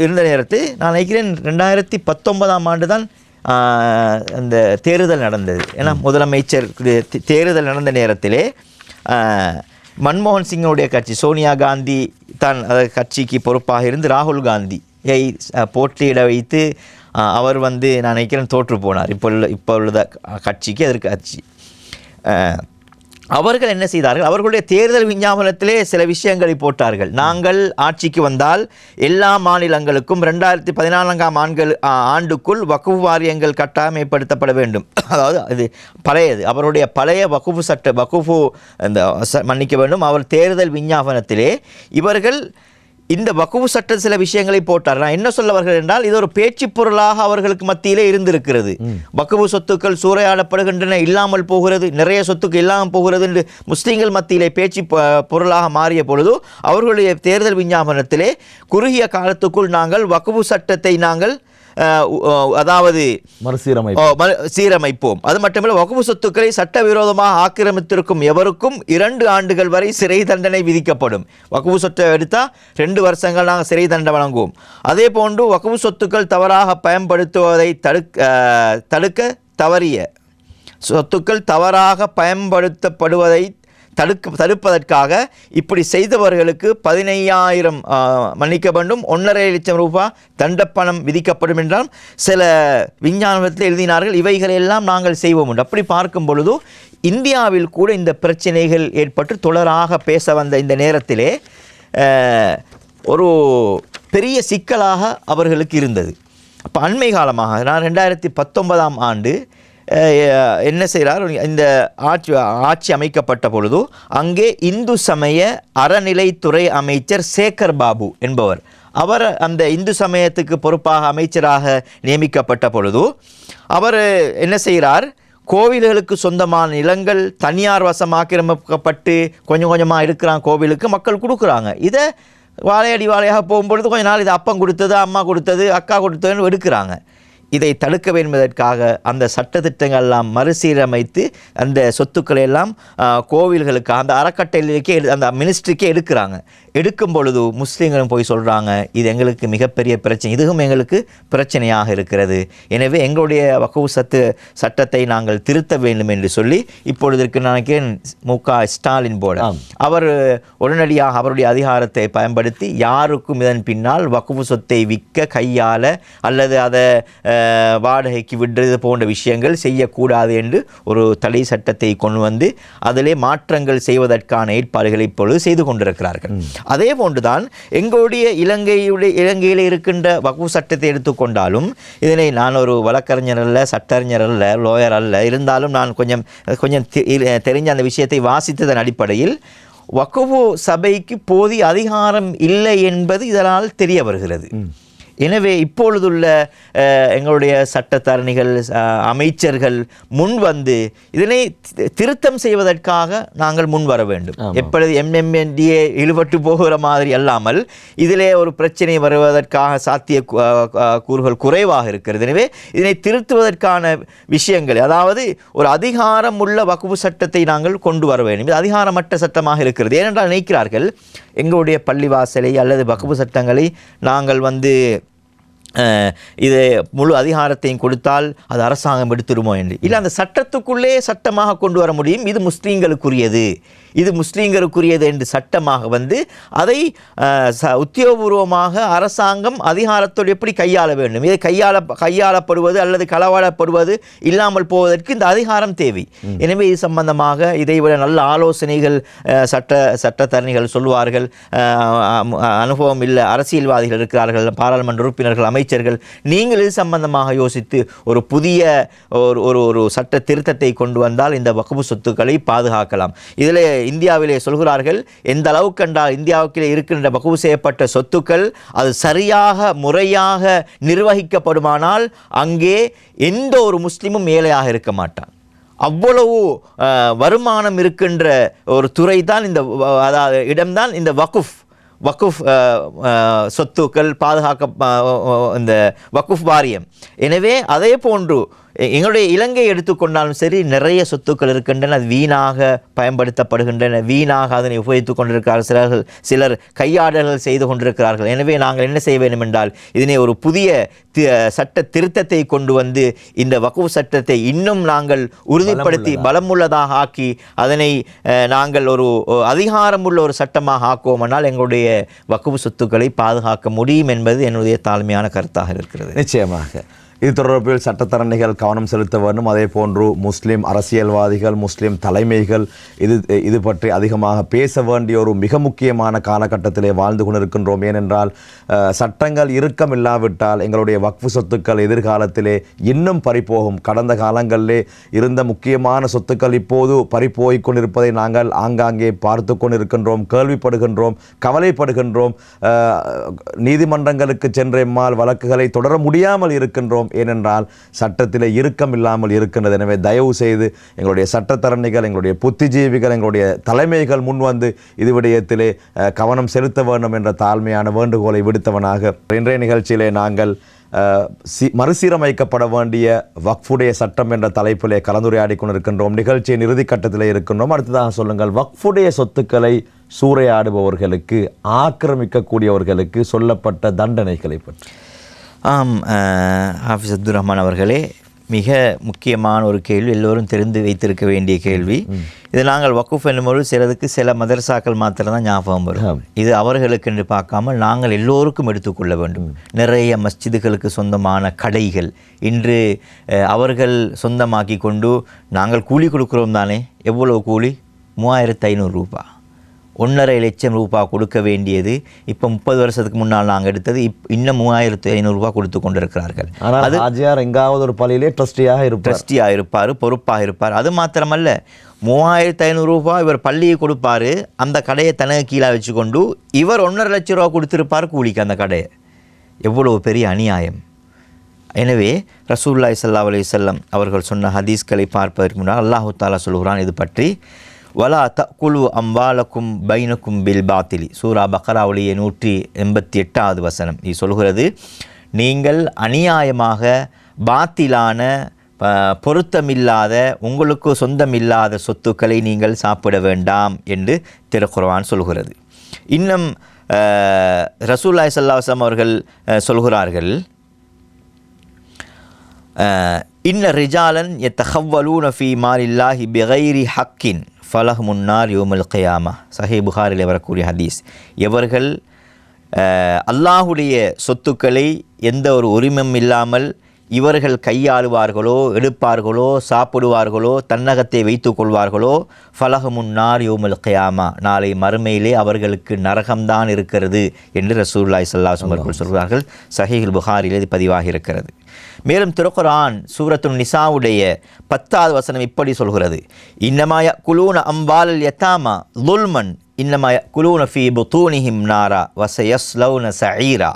இருந்த நேரத்தில் நான் நினைக்கிறேன் 2019ஆம் ஆண்டு தான் அந்த தேர்தல் நடந்தது. ஏன்னா முதலமைச்சர் தேர்தல் நடந்த நேரத்திலே மன்மோகன் சிங்கனுடைய கட்சி சோனியா காந்தி தான் கட்சிக்கு பொறுப்பாக இருந்து ராகுல் காந்தியை போட்டியிட வைத்து அவர் நான் நினைக்கிறேன் தோற்று போனார். இப்போ உள்ள கட்சிக்கு எதிர்கட்சி. அவர்கள் என்ன செய்தார்கள், அவர்களுடைய தேர்தல் விஞ்ஞாபனத்திலே சில விஷயங்களை போட்டார்கள். நாங்கள் ஆட்சிக்கு வந்தால் எல்லா மாநிலங்களுக்கும் 2014ஆம் ஆண்டுக்குள் வக்ஃப் வாரியங்கள் கட்டமைப்படுத்தப்பட வேண்டும். அதாவது அது பழையது, அவருடைய பழைய வக்ஃப் சட்ட வக்ஃப் மன்னிக்க வேண்டும். அவர் தேர்தல் விஞ்ஞாபனத்திலே இவர்கள் இந்த வக்ஃப் சட்ட சில விஷயங்களை போட்டார். நான் என்ன சொல்லவர்கள் என்றால், இது ஒரு பேச்சு பொருளாக அவர்களுக்கு மத்தியிலே இருந்திருக்கிறது. வக்ஃப் சொத்துக்கள் சூறையாடப்படுகின்றன, இல்லாமல் போகிறது, நிறைய சொத்துக்கள் இல்லாமல் போகிறது என்று முஸ்லீம்கள் மத்தியிலே பேச்சு பொருளாக மாறிய பொழுது அவர்களுடைய தேர்தல் விஞ்ஞாபனத்திலே குறுகிய காலத்துக்குள் நாங்கள் வக்ஃப் சட்டத்தை நாங்கள் அதாவது சீரமைப்போம். அது மட்டுமல்ல, வக்ஃப் சொத்துக்களை சட்டவிரோதமாக ஆக்கிரமித்திருக்கும் எவருக்கும் 2 ஆண்டுகள் வரை சிறை தண்டனை விதிக்கப்படும். வக்ஃப் சொத்தை எடுத்தால் 2 வருஷங்கள் நாங்கள் சிறை தண்டனை வழங்குவோம். அதே போன்று வக்ஃப் சொத்துக்கள் தவறாக பயன்படுத்துவதை தடுக்க தவறிய சொத்துக்கள் தவறாக பயன்படுத்தப்படுவதை தடுப்பதற்காக இப்படி செய்தவர்களுக்கு 15,000 மன்னிக்க வேண்டும் 1.5 லட்சம் ரூபாய் தண்டப்பணம் விதிக்கப்படும் என்றால் சில விஞ்ஞானத்தில் எழுதினார்கள். இவைகளெல்லாம் நாங்கள் செய்வோம் என்று. அப்படி பார்க்கும் பொழுது இந்தியாவில் கூட இந்த பிரச்சனைகள் ஏற்பட்டு தொடராக பேச வந்த இந்த நேரத்திலே ஒரு பெரிய சிக்கலாக அவர்களுக்கு இருந்தது. அப்போ அண்மை காலமாக நான் 2019ஆம் ஆண்டு என்ன செய்கிறார், இந்த ஆட்சி அமைக்கப்பட்ட பொழுது அங்கே இந்து சமய அறநிலைத்துறை அமைச்சர் சேகர் பாபு என்பவர், அவர் அந்த இந்து சமயத்துக்கு பொறுப்பாக அமைச்சராக நியமிக்கப்பட்ட பொழுது அவர் என்ன செய்கிறார், கோவில்களுக்கு சொந்தமான நிலங்கள் தனியார் வசம் ஆக்கிரமிக்கப்பட்டு கொஞ்சம் கொஞ்சமாக எடுக்கிறாங்க, கோவிலுக்கு மக்கள் கொடுக்குறாங்க. இதை வாழையடி வாழையாக போகும்பொழுது கொஞ்ச நாள் இது அப்பம் கொடுத்தது, அம்மா கொடுத்தது, அக்கா கொடுத்ததுன்னு எடுக்கிறாங்க. இதை தடுக்க வேண்டுவதற்காக அந்த சட்டத்திட்டங்கள் எல்லாம் மறுசீரமைத்து அந்த சொத்துக்களை எல்லாம் கோவில்களுக்கு அந்த அறக்கட்டளைக்கே அந்த மினிஸ்ட்ரிக்கே எடுக்கிறாங்க. எடுக்கும் பொழுது முஸ்லீம்களும் போய் சொல்கிறாங்க, இது எங்களுக்கு மிகப்பெரிய பிரச்சனை, இதுவும் எங்களுக்கு பிரச்சனையாக இருக்கிறது, எனவே எங்களுடைய வக்ஃப் சட்டத்தை நாங்கள் திருத்த வேண்டும் என்று சொல்லி இப்பொழுதற்கு நினைக்கிறேன் மு.க. ஸ்டாலின் போட அவர் உடனடியாக அவருடைய அதிகாரத்தை பயன்படுத்தி யாருக்கும் இதன் பின்னால் வக்ஃப் சொத்தை விற்க கையாள அல்லது அதை வாடகைக்கு விடுறது போன்ற விஷயங்கள் செய்யக்கூடாது என்று ஒரு தடை சட்டத்தை கொண்டு வந்து அதிலே மாற்றங்கள் செய்வதற்கான ஏற்பாடுகளை இப்பொழுது செய்து கொண்டிருக்கிறார்கள். அதே போன்றுதான் எங்களுடைய இலங்கையில் இருக்கின்ற வக்ஃப் சட்டத்தை எடுத்துக்கொண்டாலும், இதனை நான் ஒரு வழக்கறிஞர் அல்ல, சட்டறிஞர் அல்ல, லோயர் அல்ல, இருந்தாலும் நான் கொஞ்சம் தெரிஞ்ச அந்த விஷயத்தை வாசித்ததன் அடிப்படையில் வக்ஃப் சபைக்கு போதிய அதிகாரம் இல்லை என்பது இதனால் தெரிய வருகிறது. எனவே இப்பொழுதுள்ள எங்களுடைய சட்டத்தரணிகள் அமைச்சர்கள் முன் வந்து இதனை திருத்தம் செய்வதற்காக நாங்கள் முன் வர வேண்டும். எப்படி MMNDA இழுபட்டு போகிற மாதிரி அல்லாமல் இதிலே ஒரு பிரச்சனை வருவதற்காக சாத்திய கூறுகள் குறைவாக இருக்கிறது. எனவே இதனை திருத்துவதற்கான விஷயங்கள், அதாவது ஒரு அதிகாரம் உள்ள வக்ஃப் சட்டத்தை நாங்கள் கொண்டு வர வேண்டும். இது அதிகாரமற்ற சட்டமாக இருக்கிறது. ஏனென்றால் நினைக்கிறார்கள் எங்களுடைய பள்ளிவாசலை அல்லது வக்ஃப் சட்டங்களை நாங்கள் இது முழு அதிகாரத்தையும் கொடுத்தால் அது அரசாங்கம் எடுத்துருமோ என்று. இல்லை, அந்த சட்டத்துக்குள்ளே சட்டமாக கொண்டு வர முடியும். இது முஸ்லீம்களுக்குரியது, இது முஸ்லீம்களுக்குரியது என்று சட்டமாக அதை உத்தியோகபூர்வமாக அரசாங்கம் அதிகாரத்தோடு எப்படி கையாள வேண்டும், இதை கையாளப்படுவது அல்லது களவாடப்படுவது இல்லாமல் போவதற்கு இந்த அதிகாரம் தேவை. எனவே இது சம்பந்தமாக இதைவிட நல்ல ஆலோசனைகள் சட்டத்தரணிகள் சொல்வார்கள். அனுபவம் இல்லை அரசியல்வாதிகள் இருக்கிறார்கள், பாராளுமன்ற உறுப்பினர்கள், அமைச்சர்கள். நீங்கள் இது சம்பந்தமாக யோசித்து ஒரு புதிய ஒரு சட்ட திருத்தத்தை கொண்டு வந்தால் இந்த வக்ஃப் சொத்துக்களை பாதுகாக்கலாம். இதில் இந்தியாவிலே சொல்கிறார்கள், எந்த அளவுக்கு என்றால் இந்தியாவுக்கு இருக்கின்ற வக்ஃப் செய்யப்பட்ட சொத்துக்கள் அது சரியாக முறையாக நிர்வகிக்கப்படுமானால் அங்கே எந்த ஒரு முஸ்லிமும் ஏழையாக இருக்க மாட்டான். அவ்வளவு வருமானம் இருக்கின்ற ஒரு துறை தான் இந்த அதாவது இடம்தான் இந்த வக்குஃப் சொத்துக்கள் பாதுகாக்க இந்த வக்குஃப் வாரியம். எனவே அதே போன்று எங்களுடைய இலங்கை எடுத்துக்கொண்டாலும் சரி, நிறைய சொத்துக்கள் இருக்கின்றன, அது வீணாக பயன்படுத்தப்படுகின்றன, வீணாக அதனை உபயோகித்துக் கொண்டிருக்கிறார்கள், சிலர் கையாடல்கள் செய்து கொண்டிருக்கிறார்கள். எனவே நாங்கள் என்ன செய்ய வேண்டும் என்றால், இதனை ஒரு புதிய சட்ட திருத்தத்தை கொண்டு வந்து இந்த வக்குஃப் சட்டத்தை இன்னும் நாங்கள் உறுதிப்படுத்தி பலமுள்ளதாக ஆக்கி அதனை நாங்கள் ஒரு அதிகாரமுள்ள ஒரு சட்டமாக ஆக்குவோமானால் எங்களுடைய வக்குஃப் சொத்துக்களை பாதுகாக்க முடியும் என்பது என்னுடைய தாழ்மையான கருத்தாக இருக்கிறது. நிச்சயமாக இது தொடர்பில் சட்டத்தரணிகள் கவனம் செலுத்த வேண்டும். அதே போன்று முஸ்லிம் அரசியல்வாதிகள், முஸ்லிம் தலைமைகள் இது பற்றி அதிகமாக பேச வேண்டிய ஒரு மிக முக்கியமான காலகட்டத்திலே வாழ்ந்து கொண்டிருக்கின்றோம். ஏனென்றால் சட்டங்கள் இறுக்கம் இல்லாவிட்டால் எங்களுடைய வக்ஃபு சொத்துக்கள் எதிர்காலத்திலே இன்னும் பறிப்போகும். கடந்த காலங்களிலே இருந்த முக்கியமான சொத்துக்கள் இப்போது பறிப்போய் கொண்டிருப்பதை நாங்கள் ஆங்காங்கே பார்த்து கொண்டிருக்கின்றோம், கேள்விப்படுகின்றோம், கவலைப்படுகின்றோம். நீதிமன்றங்களுக்கு சென்ற எம்மால் வழக்குகளை தொடர முடியாமல் இருக்கின்றோம். ஏனென்றால் சட்டத்திலே இறுக்கம் இல்லாமல் இருக்கின்றது. எனவே தயவு செய்து எங்களுடைய சட்டத்தரணிகள், எங்களுடைய புத்திஜீவிகள், எங்களுடைய தலைமைகள் முன்வந்து இது விடயத்திலே கவனம் செலுத்த வேண்டும் என்ற தாழ்மையான வேண்டுகோளை விடுத்தவனாக இன்றைய நிகழ்ச்சியிலே நாங்கள் மறுசீரமைக்கப்பட வேண்டிய வக்ஃபுடைய சட்டம் என்ற தலைப்பிலே கலந்துரையாடி கொண்டிருக்கின்றோம். நிகழ்ச்சியின் இறுதி கட்டத்திலே இருக்கின்றோம். அடுத்ததாக சொல்லுங்கள், வக்ஃபுடைய சொத்துக்களை சூறையாடுபவர்களுக்கு, ஆக்கிரமிக்கக்கூடியவர்களுக்கு சொல்லப்பட்ட தண்டனைகளை பற்றி. ஹாஃபிஸ் அப்துல் ரஹ்மான் அவர்களே, மிக முக்கியமான ஒரு கேள்வி, எல்லோரும் தெரிந்து வைத்திருக்க வேண்டிய கேள்வி. இது நாங்கள் வக்குஃப் என்னும்போது சிலதுக்கு சில மதரசாக்கள் மாத்திரம் தான் ஞாபகம் வரும். இது அவர்களுக்கு என்று பார்க்காமல் நாங்கள் எல்லோருக்கும் எடுத்துக்கொள்ள வேண்டும். நிறைய மஸ்ஜிதுகளுக்கு சொந்தமான கடைகள் இன்று அவர்கள் சொந்தமாக்கி கொண்டு, நாங்கள் கூலி கொடுக்குறோம் தானே, எவ்வளவு கூலி? 3500 ரூபாய், 1.5 லட்சம் ரூபாய் கொடுக்க வேண்டியது இப்போ 30 வருஷத்துக்கு முன்னால் நாங்கள் எடுத்தது இன்னும் 3500 ரூபாய் கொடுத்து கொண்டிருக்கிறார்கள். அது ஆஜியார் எங்காவது ஒரு பள்ளியிலே ட்ரஸ்டியாக இருப்பார், பொறுப்பாக இருப்பார். அது மாத்திரமல்ல, 3500 ரூபாய் இவர் பள்ளியை கொடுப்பார், அந்த கடையை தனக்கு கீழே வச்சுக்கொண்டு இவர் 1.5 லட்சம் ரூபா கொடுத்துருப்பார் கூலிக்கு அந்த கடையை. எவ்வளவு பெரிய அநியாயம்! எனவே ரசூலுல்லாஹி ஸல்லல்லாஹு அலைஹி வஸல்லம் அவர்கள் சொன்ன ஹதீஸ்களை பார்ப்பதற்கு முன்னால் அல்லாஹு தஆலா சொல்கிறான் இது பற்றி, வலா தக்குலு அம்பாலக்கும் பைனக்கும் பில் பாத்திலி, சூரா பக்ராவுடைய 188வது வசனம். இது சொல்கிறது, நீங்கள் அநியாயமாக பாத்திலான பொருத்தமில்லாத உங்களுக்கு சொந்தமில்லாத சொத்துக்களை நீங்கள் சாப்பிட வேண்டாம் என்று திருக்குர்ஆன் சொல்கிறது. இன்னும் ரசூலுல்லாஹி ஸல்லல்லாஹு அலைஹி வஸல்லம் அவர்கள் சொல்கிறார்கள், இன்ன ரிஜாலன் யத்தஹவ்வலூன ஃபீ மாலில்லாஹி பிகைரி ஹக்கின் ஃபலஹ்முன்னார் யௌமல் கியாமா. சஹீஹ் புகாரிலே வரக்கூடிய ஹதீஸ். எவர்கள் அல்லாஹுடைய சொத்துக்களை எந்த ஒரு உரிமையும் இல்லாமல் இவர்கள் கையாளுவார்களோ, எடுப்பார்களோ, சாப்பிடுவார்களோ, தன்னகத்தை வைத்து கொள்வார்களோ, ஃபலஹ்முன்னார் யௌமல் கியாமா, நாளை மறுமையிலே அவர்களுக்கு நரகம்தான் இருக்கிறது என்று ரசூலுல்லாஹி ஸல்லல்லாஹு அலைஹி வஸல்லம் சொல்கிறார்கள். சஹீஹுல் புகாரிலே இது பதிவாகி இருக்கிறது. மேலும் திருக்குர்ஆன் சூரத்துன் நிசாவுடைய 10வது வசனம் இப்படி சொல்கிறது, இன்னமா யகுலூன அம்வாலல் யதாமா ظுல்மன் இன்னமா யகுலூன ஃபீ புதூனிஹிம் நாரா வஸயஸ்லௌன ஸஈரா.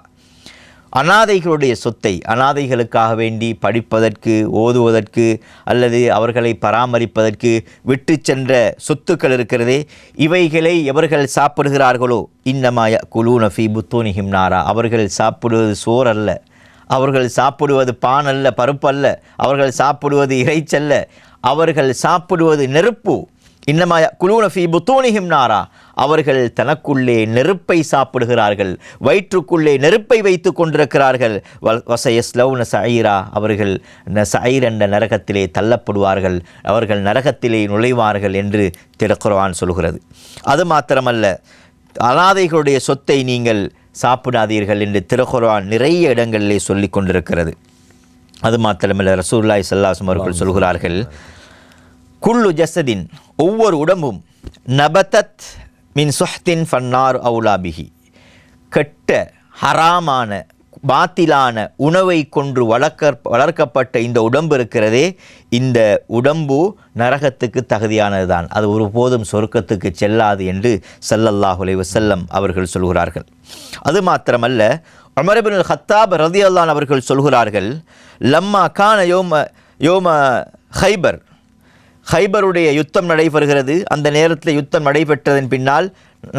அனாதைகளுடைய சொத்தை, அனாதைகளுக்காக வேண்டி படிப்பதற்கு, ஓதுவதற்கு அல்லது அவர்களை பராமரிப்பதற்கு விட்டு சென்ற சொத்துக்கள் இருக்கிறதே, இவைகளை எவர்கள் சாப்பிடுகிறார்களோ, இன்னமா யகுலூன ஃபீ புதூனிஹிம் நாரா, அவர்கள் சாப்பிடுவது சோர் அல்ல, அவர்கள் சாப்பிடுவது பான் அல்ல, பருப்பு அல்ல, அவர்கள் சாப்பிடுவது இறைச்சல்ல, அவர்கள் சாப்பிடுவது நெருப்பு. இன்னமா யகுலூன ஃபீ புதூனிஹிம் நாரா, அவர்கள் தனக்குள்ளே நெருப்பை சாப்பிடுகிறார்கள், வயிற்றுக்குள்ளே நெருப்பை வைத்து கொண்டிருக்கிறார்கள். வஸயஸ்லௌன ஸஈரா, அவர்கள் ஸஈர் என்ற நரகத்திலே தள்ளப்படுவார்கள், அவர்கள் நரகத்திலே நுழைவார்கள் என்று திருக்குர்ஆன் சொல்கிறது. அது மாத்திரமல்ல, அனாதைகளுடைய சொத்தை நீங்கள் சாப்பிடாதீர்கள் என்று திருக்குர்ஆன் நிறைய இடங்களிலே சொல்லி கொண்டிருக்கிறது. அது மாத்திரமல்ல, ரசூலுல்லாஹி ஸல்லல்லாஹு அலைஹி வஸல்லம் அவர்கள் சொல்கிறார்கள், குல்லு ஜஸதின், ஒவ்வொரு உடம்பும், நபதத் மின் சுஹ்தின் ஃபன்னார் அவுலாபிஹி, கெட்ட ஹராமான பாத்திலான உணவை கொன்று வளர்க்கப்பட்ட இந்த உடம்பு இருக்கிறதே, இந்த உடம்பு நரகத்துக்கு தகுதியானது தான், அது ஒருபோதும் சொர்க்கத்துக்கு செல்லாது என்று ஸல்லல்லாஹு அலைஹி வஸல்லம் அவர்கள் சொல்கிறார்கள். அது மாத்திரமல்ல, உமர் இப்னுல் கத்தாப் ரலியல்லாஹு அன்ஹு அவர்கள் சொல்கிறார்கள், லம்மா கான யோம ஹைபர், ஹைபருடைய யுத்தம் நடைபெறுகிறது. அந்த நேரத்தில் யுத்தம் நடைபெற்றதன் பின்னால்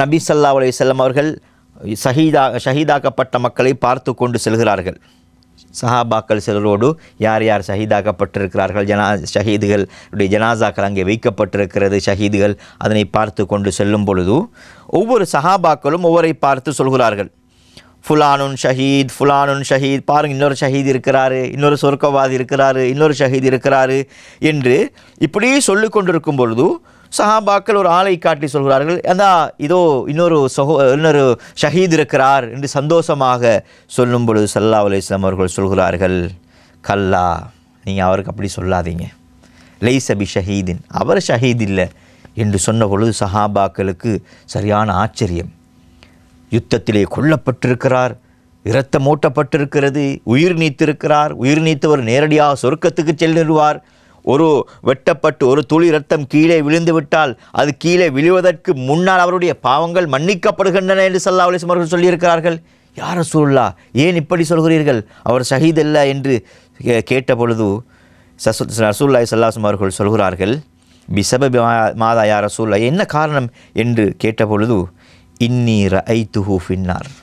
நபி ஸல்லல்லாஹு அலைஹி வஸல்லம் அவர்கள் ஷஹீதாக்கப்பட்ட மக்களை பார்த்து கொண்டு செல்கிறார்கள். சஹாபாக்கள் சிலரோடு யார் யார் ஷஹீதாக்கப்பட்டிருக்கிறார்கள், ஷஹீதுகளுடைய ஜனாசாக்கள் அங்கே வைக்கப்பட்டிருக்கிறது, ஷஹீதுகள் அதனை பார்த்து கொண்டு செல்லும் பொழுது ஒவ்வொரு சஹாபாக்களும் ஒவ்வொரை பார்த்து சொல்கிறார்கள், ஃபுலானுன் ஷஹீத், ஃபுலானுன் ஷஹீத், பாருங்கள் இன்னொரு ஷஹீத் இருக்கிறாரு, இன்னொரு சொர்க்கவாதி இருக்கிறாரு, இன்னொரு ஷஹீத் இருக்கிறாரு என்று இப்படி சொல்லி கொண்டிருக்கும் பொழுது சஹாபாக்கள் ஒரு ஆளை காட்டி சொல்கிறார்கள், இதோ இன்னொரு ஷஹீத் இருக்கிறார் என்று சந்தோஷமாக சொல்லும் பொழுது ஸல்லல்லாஹு அலைஹி வஸல்லம் அவர்கள் சொல்கிறார்கள், கல்லா, நீங்கள் அவருக்கு அப்படி சொல்லாதீங்க, லைஸ பி ஷஹீதின், அவர் ஷஹீத் இல்லை என்று சொன்ன பொழுது சஹாபாக்களுக்கு சரியான ஆச்சரியம். யுத்தத்திலே கொல்லப்பட்டிருக்கிறார், இரத்தம் மூட்டப்பட்டிருக்கிறது, உயிர் நீத்திருக்கிறார், உயிர் நீத்தவர் நேரடியாக சொர்க்கத்துக்கு செல்லுவார், ஒரு வெட்டப்பட்டு ஒரு துளி இரத்தம் கீழே விழுந்து விட்டால் அது கீழே விழுவதற்கு முன்னால் அவருடைய பாவங்கள் மன்னிக்கப்படுகின்றன என்று ஸல்லல்லாஹு அலைஹி வஸல்லம் அவர்கள் சொல்லியிருக்கிறார்கள். யா ரசூலுல்லாஹ், ஏன் இப்படி சொல்கிறீர்கள், அவர் ஷஹீத் அல்ல என்று கேட்ட பொழுது ரசூலுல்லாஹி ஸல்லல்லாஹு அலைஹி வஸல்லம் அவர்கள் சொல்கிறார்கள், பிஸபபி மாதா யா ரசூலுல்லாஹ், என்ன காரணம் என்று கேட்ட பொழுது, இன்னி ரஐத்துஹு ஃபின்னார்,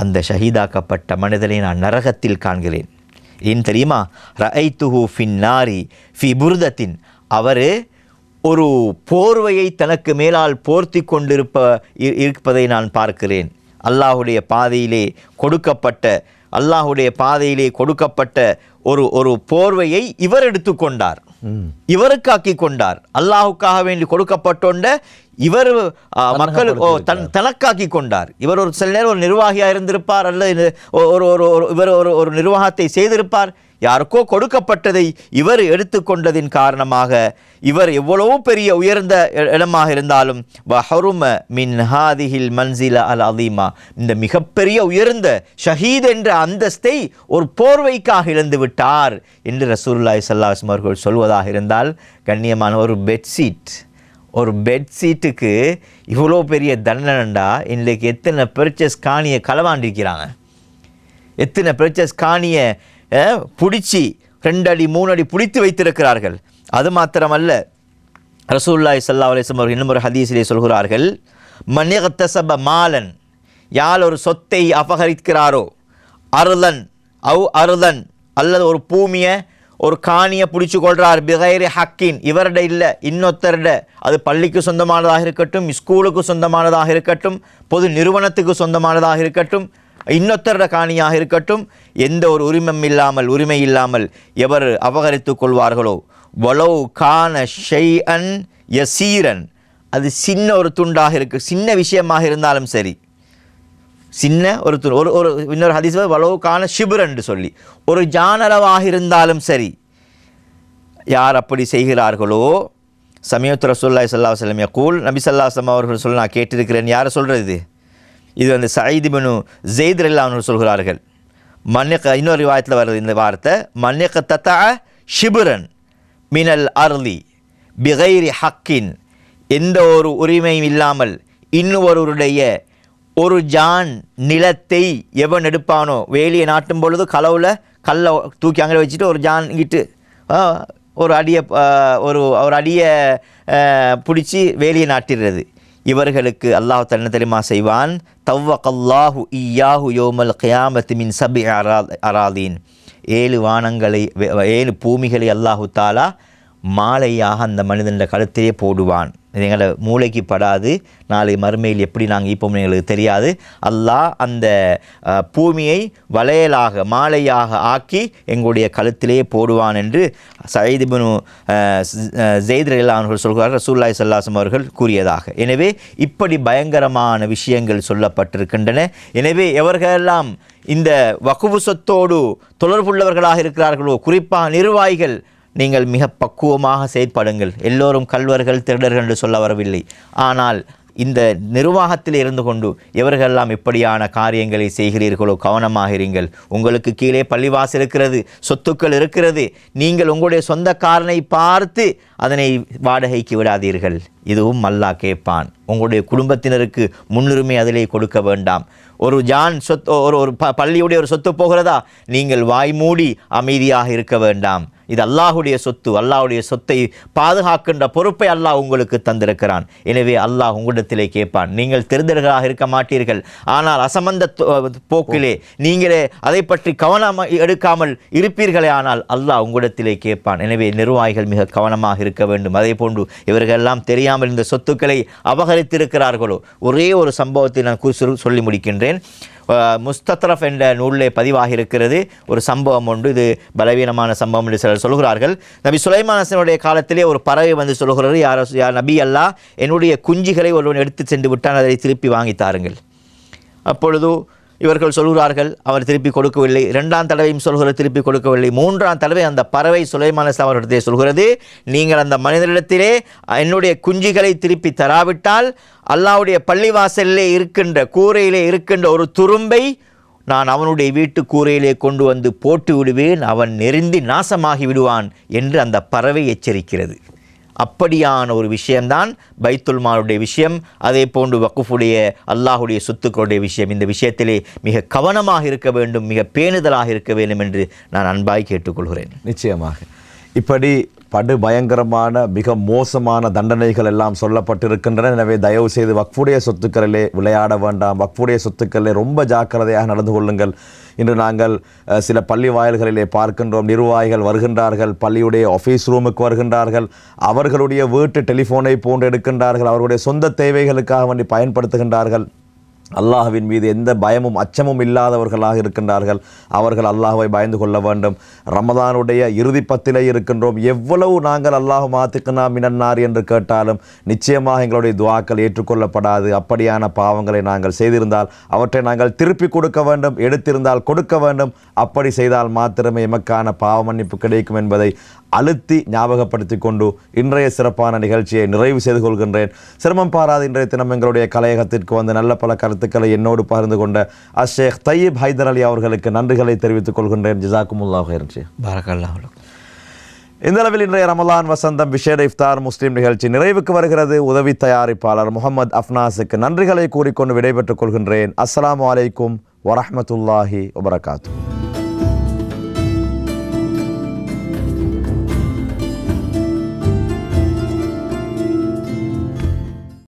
அந்த ஷஹீதாக்கப்பட்ட மனிதனை நான் நரகத்தில் காண்கிறேன். ஏன் தெரியுமா, ரஐத்துஹு ஃபின்னாரி ஃபி புர்தத்தின், அவர் ஒரு போர்வையை தனக்கு மேலால் போர்த்தி இருப்பதை நான் பார்க்கிறேன். அல்லாஹுடைய பாதையிலே கொடுக்கப்பட்ட ஒரு போர்வையை இவர் எடுத்துக்கொண்டார், இவருக்காக்கி கொண்டார். அல்லாஹுக்காக வேண்டி கொடுக்கப்பட்டோண்ட இவர் மக்களுக்கு தனக்காக்கி கொண்டார். இவர் ஒரு சில நேரம் ஒரு நிர்வாகியாக இருந்திருப்பார், அல்லது இவர் ஒரு நிர்வாகத்தை செய்திருப்பார். யாருக்கோ கொடுக்கப்பட்டதை இவர் எடுத்துக்கொண்டதின் காரணமாக இவர் எவ்வளவு பெரிய உயர்ந்த இடமாக இருந்தாலும் வஹரும மின் ஹாதிஹில் மன்சில அல் அதீமா, இந்த மிகப்பெரிய உயர்ந்த ஷஹீத் என்ற அந்தஸ்தை ஒரு போர்வைக்காக இழந்து விட்டார் என்று ரசூலுல்லாஹி ஸல்லல்லாஹு அலைஹி வஸல்லம் அவர்கள் சொல்வதாக இருந்தால், கண்ணியமான ஒரு பெட்ஷீட்டுக்கு இவ்வளோ பெரிய தண்டனைண்டா, இன்றைக்கு எத்தனை பெர்ச்சஸ் காணியை களவாண்டிருக்கிறாங்க, எத்தனை பெர்ச்சஸ் காணியை பிடிச்சி 2 அடி 3 அடி பிடித்து வைத்திருக்கிறார்கள். அது மாத்திரமல்ல, ரசூலுல்லாஹி ஸல்லல்லாஹு அலைஹி வஸல்லம் அவர்கள் இன்னும் ஒரு ஹதீஸிலே சொல்கிறார்கள், மன் இக்தஸப மாலன், யார் ஒரு சொத்தை அபகரிக்கிறாரோ, அர்லன் அல்லது ஒரு பூமியை ஒரு காணியை பிடிச்சு கொள்கிறார், பிகைரி ஹக்கின், இவருட இல்லை இன்னொருத்தருட, அது பள்ளிக்கு சொந்தமானதாக இருக்கட்டும், ஸ்கூலுக்கு சொந்தமானதாக இருக்கட்டும், பொது நிறுவனத்துக்கு சொந்தமானதாக இருக்கட்டும், இன்னொருத்தருட காணியாக இருக்கட்டும், எந்த ஒரு உரிமை இல்லாமல் எவர் அபகரித்து கொள்வார்களோ, வலவ் கான ஷைஅன் யசீரன், அது சின்ன ஒரு துண்டாக சின்ன விஷயமாக இருந்தாலும் சரி, சின்ன ஒரு இன்னொரு ஹதீஸ் வலவ் கான ஷிப்ரன் சொல்லி ஒரு ஜானளவாக இருந்தாலும் சரி, யார் அப்படி செய்கிறார்களோ, சமீஅத்து ரசூலுல்லாஹி ஸல்லல்லாஹு அலைஹி வஸல்லம் யகூல், நபி ஸல்லல்லாஹு அலைஹி வஸல்லம் அவர்கள் சொல்ல நான் கேட்டிருக்கிறேன். யார் சொல்கிறது இது வந்து சயீத் இப்னு ஸெய்த் ரலியல்லாஹு அன்ஹு சொல்கிறார்கள். இன்னொரு ரிவாயத்தில் வருது இந்த வார்த்தை, மன்னிக தத்தா ஷிபுரன் மினல் அர்லி பிகைரி ஹக்கின், எந்த ஒரு உரிமையும் இல்லாமல் இன்னொருவருடைய ஒரு ஜான் நிலத்தை எவன் எடுப்பானோ, வேலியை நாட்டும் பொழுது கல்லை தூக்கி அங்கே வச்சுட்டு ஒரு ஜான் இங்கிட்டு ஒரு அடியை பிடிச்சி வேலியை நாட்டிடுறது, இவர்களுக்கு அல்லாஹ் என்ன தெரியுமா செய்வான், தவ்வகல்லாஹு இய்யாஹு யோமல் கியாமத் மின் சபி அராதீன், 7 வானங்களை 7 பூமிகளை அல்லாஹு தாலா மாலையாக அந்த மனிதன் கழுத்தையே போடுவான். இது எங்களை மூளைக்கு படாது, நாளை மறுமையில் எப்படி நாங்கள் ஈப்போம் எங்களுக்கு தெரியாது. அல்லாஹ் அந்த பூமியை வளையலாக மாலையாக ஆக்கி எங்களுடைய கழுத்திலே போடுவான் என்று சயீத் இப்னு ஸெய்த் ரலியல்லாஹு அன்ஹு சொல்கிறார், ரசூலுல்லாஹி ஸல்லல்லாஹு அலைஹி வஸல்லம் அவர்கள் கூறியதாக. எனவே இப்படி பயங்கரமான விஷயங்கள் சொல்லப்பட்டிருக்கின்றன. எனவே எவர்களெல்லாம் இந்த வக்ஃபு சொத்தோடு தொடர்புள்ளவர்களாக இருக்கிறார்களோ, குறிப்பாக நிர்வாகிகள், நீங்கள் மிக பக்குவமாக செயற்படுங்கள். எல்லோரும் கல்வர்கள் திருடர்கள் என்று சொல்ல வரவில்லை. ஆனால் இந்த நிர்வாகத்தில் இருந்து கொண்டு எவர்களெல்லாம் இப்படியான காரியங்களை செய்கிறீர்களோ கவனமாக இருங்கள். உங்களுக்கு கீழே பள்ளிவாசல் இருக்கிறது, சொத்துக்கள் இருக்கிறது, நீங்கள் உங்களுடைய சொந்தக்காரனை பார்த்து அதனை வாடகைக்கு விடாதீர்கள். இதுவும் அல்லாஹ் கேட்பான். உங்களுடைய குடும்பத்தினருக்கு முன்னுரிமை அதிலே கொடுக்க வேண்டாம். ஒரு ஜான் சொத்து ஒரு பள்ளியுடைய ஒரு சொத்து போகிறதா, நீங்கள் வாய் மூடி அமைதியாக இருக்க வேண்டாம். இது அல்லாஹுடைய சொத்து. அல்லாஹுடைய சொத்தை பாதுகாக்கின்ற பொறுப்பை அல்லாஹ் உங்களுக்கு தந்திருக்கிறான். எனவே அல்லாஹ் உங்களிடத்திலே கேட்பான். நீங்கள் தெரிந்தவர்களாக இருக்க மாட்டீர்கள், ஆனால் அசம்பந்த போக்கிலே நீங்களே அதை பற்றி கவனம் எடுக்காமல் இருப்பீர்களே, ஆனால் அல்லாஹ் உங்களிடத்திலே கேட்பான். எனவே நிர்வாகிகள் மிக கவனமாக இருக்க வேண்டும். அதே போன்று இவர்கள் எல்லாம் தெரியாமல் இந்த சொத்துக்களை அபகரித்திருக்கிறார்களோ, ஒரே ஒரு சம்பவத்தை நான் சொல்லி முடிக்கின்றேன். முஸ்தத்ரஃப் என்ற நூலிலே பதிவாகி இருக்கிறது ஒரு சம்பவம் உண்டு. இது பலவீனமான சம்பவம் என்று சிலர் சொல்கிறார்கள். நபி சுலைமானுடைய காலத்திலே ஒரு பறவை வந்து சொல்கிறது, யார் நபி அல்லா, என்னுடைய குஞ்சுகளை ஒருவன் எடுத்து சென்று விட்டான், அதை திருப்பி வாங்கி தாருங்கள். அப்பொழுது இவர்கள் சொல்கிறார்கள், அவர் திருப்பி கொடுக்கவில்லை. 2ஆம் தடவையும் சொல்கிறது, திருப்பி கொடுக்கவில்லை. 3ஆம் தடவை அந்த பறவை சுலைமான் அவர்களிடத்திலே சொல்கிறது, நீங்கள் அந்த மனிதரிடத்திலே என்னுடைய குஞ்சுகளை திருப்பி தராவிட்டால் அல்லாஹ்வுடைய பள்ளிவாசலிலே இருக்கின்ற கூரையிலே இருக்கின்ற ஒரு துரும்பை நான் அவனுடைய வீட்டு கூரையிலே கொண்டு வந்து போட்டு விடுவேன், அவன் நெருந்தி நாசமாகி விடுவான் என்று அந்த பறவை எச்சரிக்கிறது. அப்படியான ஒரு விஷயம்தான் பைத்துல் மாலுடைய விஷயம். அதே போன்று வக்குஃபுடைய அல்லாஹுடைய சொத்துக்களுடைய விஷயம். இந்த விஷயத்திலே மிக கவனமாக இருக்க வேண்டும், மிக பேணுதலாக இருக்க வேண்டும் என்று நான் அன்பாய் கேட்டுக்கொள்கிறேன். நிச்சயமாக இப்படி படு பயங்கரமான மிக மோசமான தண்டனைகள் எல்லாம் சொல்லப்பட்டிருக்கின்றன. எனவே தயவு செய்து வக்ஃபுடைய சொத்துக்களிலே விளையாட வேண்டாம், வக்ஃபுடைய சொத்துக்களிலே ரொம்ப ஜாக்கிரதையாக நடந்து கொள்ளுங்கள். இன்று நாங்கள் சில பள்ளி வாயில்களிலே பார்க்கின்றோம், நிர்வாகிகள் வருகின்றார்கள், பள்ளியுடைய ஆஃபீஸ் ரூமுக்கு வருகின்றார்கள், அவர்களுடைய வீட்டு டெலிஃபோனை போன்று எடுக்கின்றார்கள், அவர்களுடைய சொந்த தேவைகளுக்காக வேண்டி பயன்படுத்துகின்றார்கள். அல்லாஹ்வின் மீது எந்த பயமும் அச்சமும் இல்லாதவர்களாக இருக்கின்றார்கள். அவர்கள் அல்லாஹ்வை பயந்து கொள்ள வேண்டும். ரமதானுடைய இறுதி பத்திலே இருக்கின்றோம். எவ்வளவு நாங்கள் அல்லாஹ் மாத்துக்குனா மினன்னார் என்று கேட்டாலும் நிச்சயமாக எங்களுடைய துஆக்கள் ஏற்றுக்கொள்ளப்படாது. அப்படியான பாவங்களை நாங்கள் செய்திருந்தால் அவற்றை நாங்கள் திருப்பி கொடுக்க வேண்டும், எடுத்திருந்தால் கொடுக்க வேண்டும். அப்படி செய்தால் மாத்திரமே எமக்கான பாவ மன்னிப்பு கிடைக்கும் என்பதை அழுத்தி ஞாபகப்படுத்தி கொண்டு இன்றைய சிறப்பான நிகழ்ச்சியை நிறைவு செய்து கொள்கின்றேன். சிரமம் பாராது இன்றைய தினம் எங்களுடைய கலையகத்திற்கு வந்து நல்ல பல கருத்துக்களை என்னோடு பகிர்ந்து கொண்ட ஷேக் தய்யிப் ஹைதர் அலி அவர்களுக்கு நன்றிகளை தெரிவித்துக் கொள்கின்றேன். ஜஸாக்குமுல்லாஹ் ஹைரன் ஷேக். பாரக்கல்லாஹு லக். இந்த அளவில் இன்றைய ரமலான் வசந்தம் விசேட இஃப்தார் முஸ்லிம் நிகழ்ச்சி நிறைவுக்கு வருகிறது. உதவி தயாரிப்பாளர் முகமது அஃப்னாஸுக்கு நன்றிகளை கூறிக்கொண்டு விடைபெற்றுக் கொள்கின்றேன். அஸ்ஸலாமு அலைக்கும் வரஹ்மத்துல்லாஹி வபரகாத்துஹு.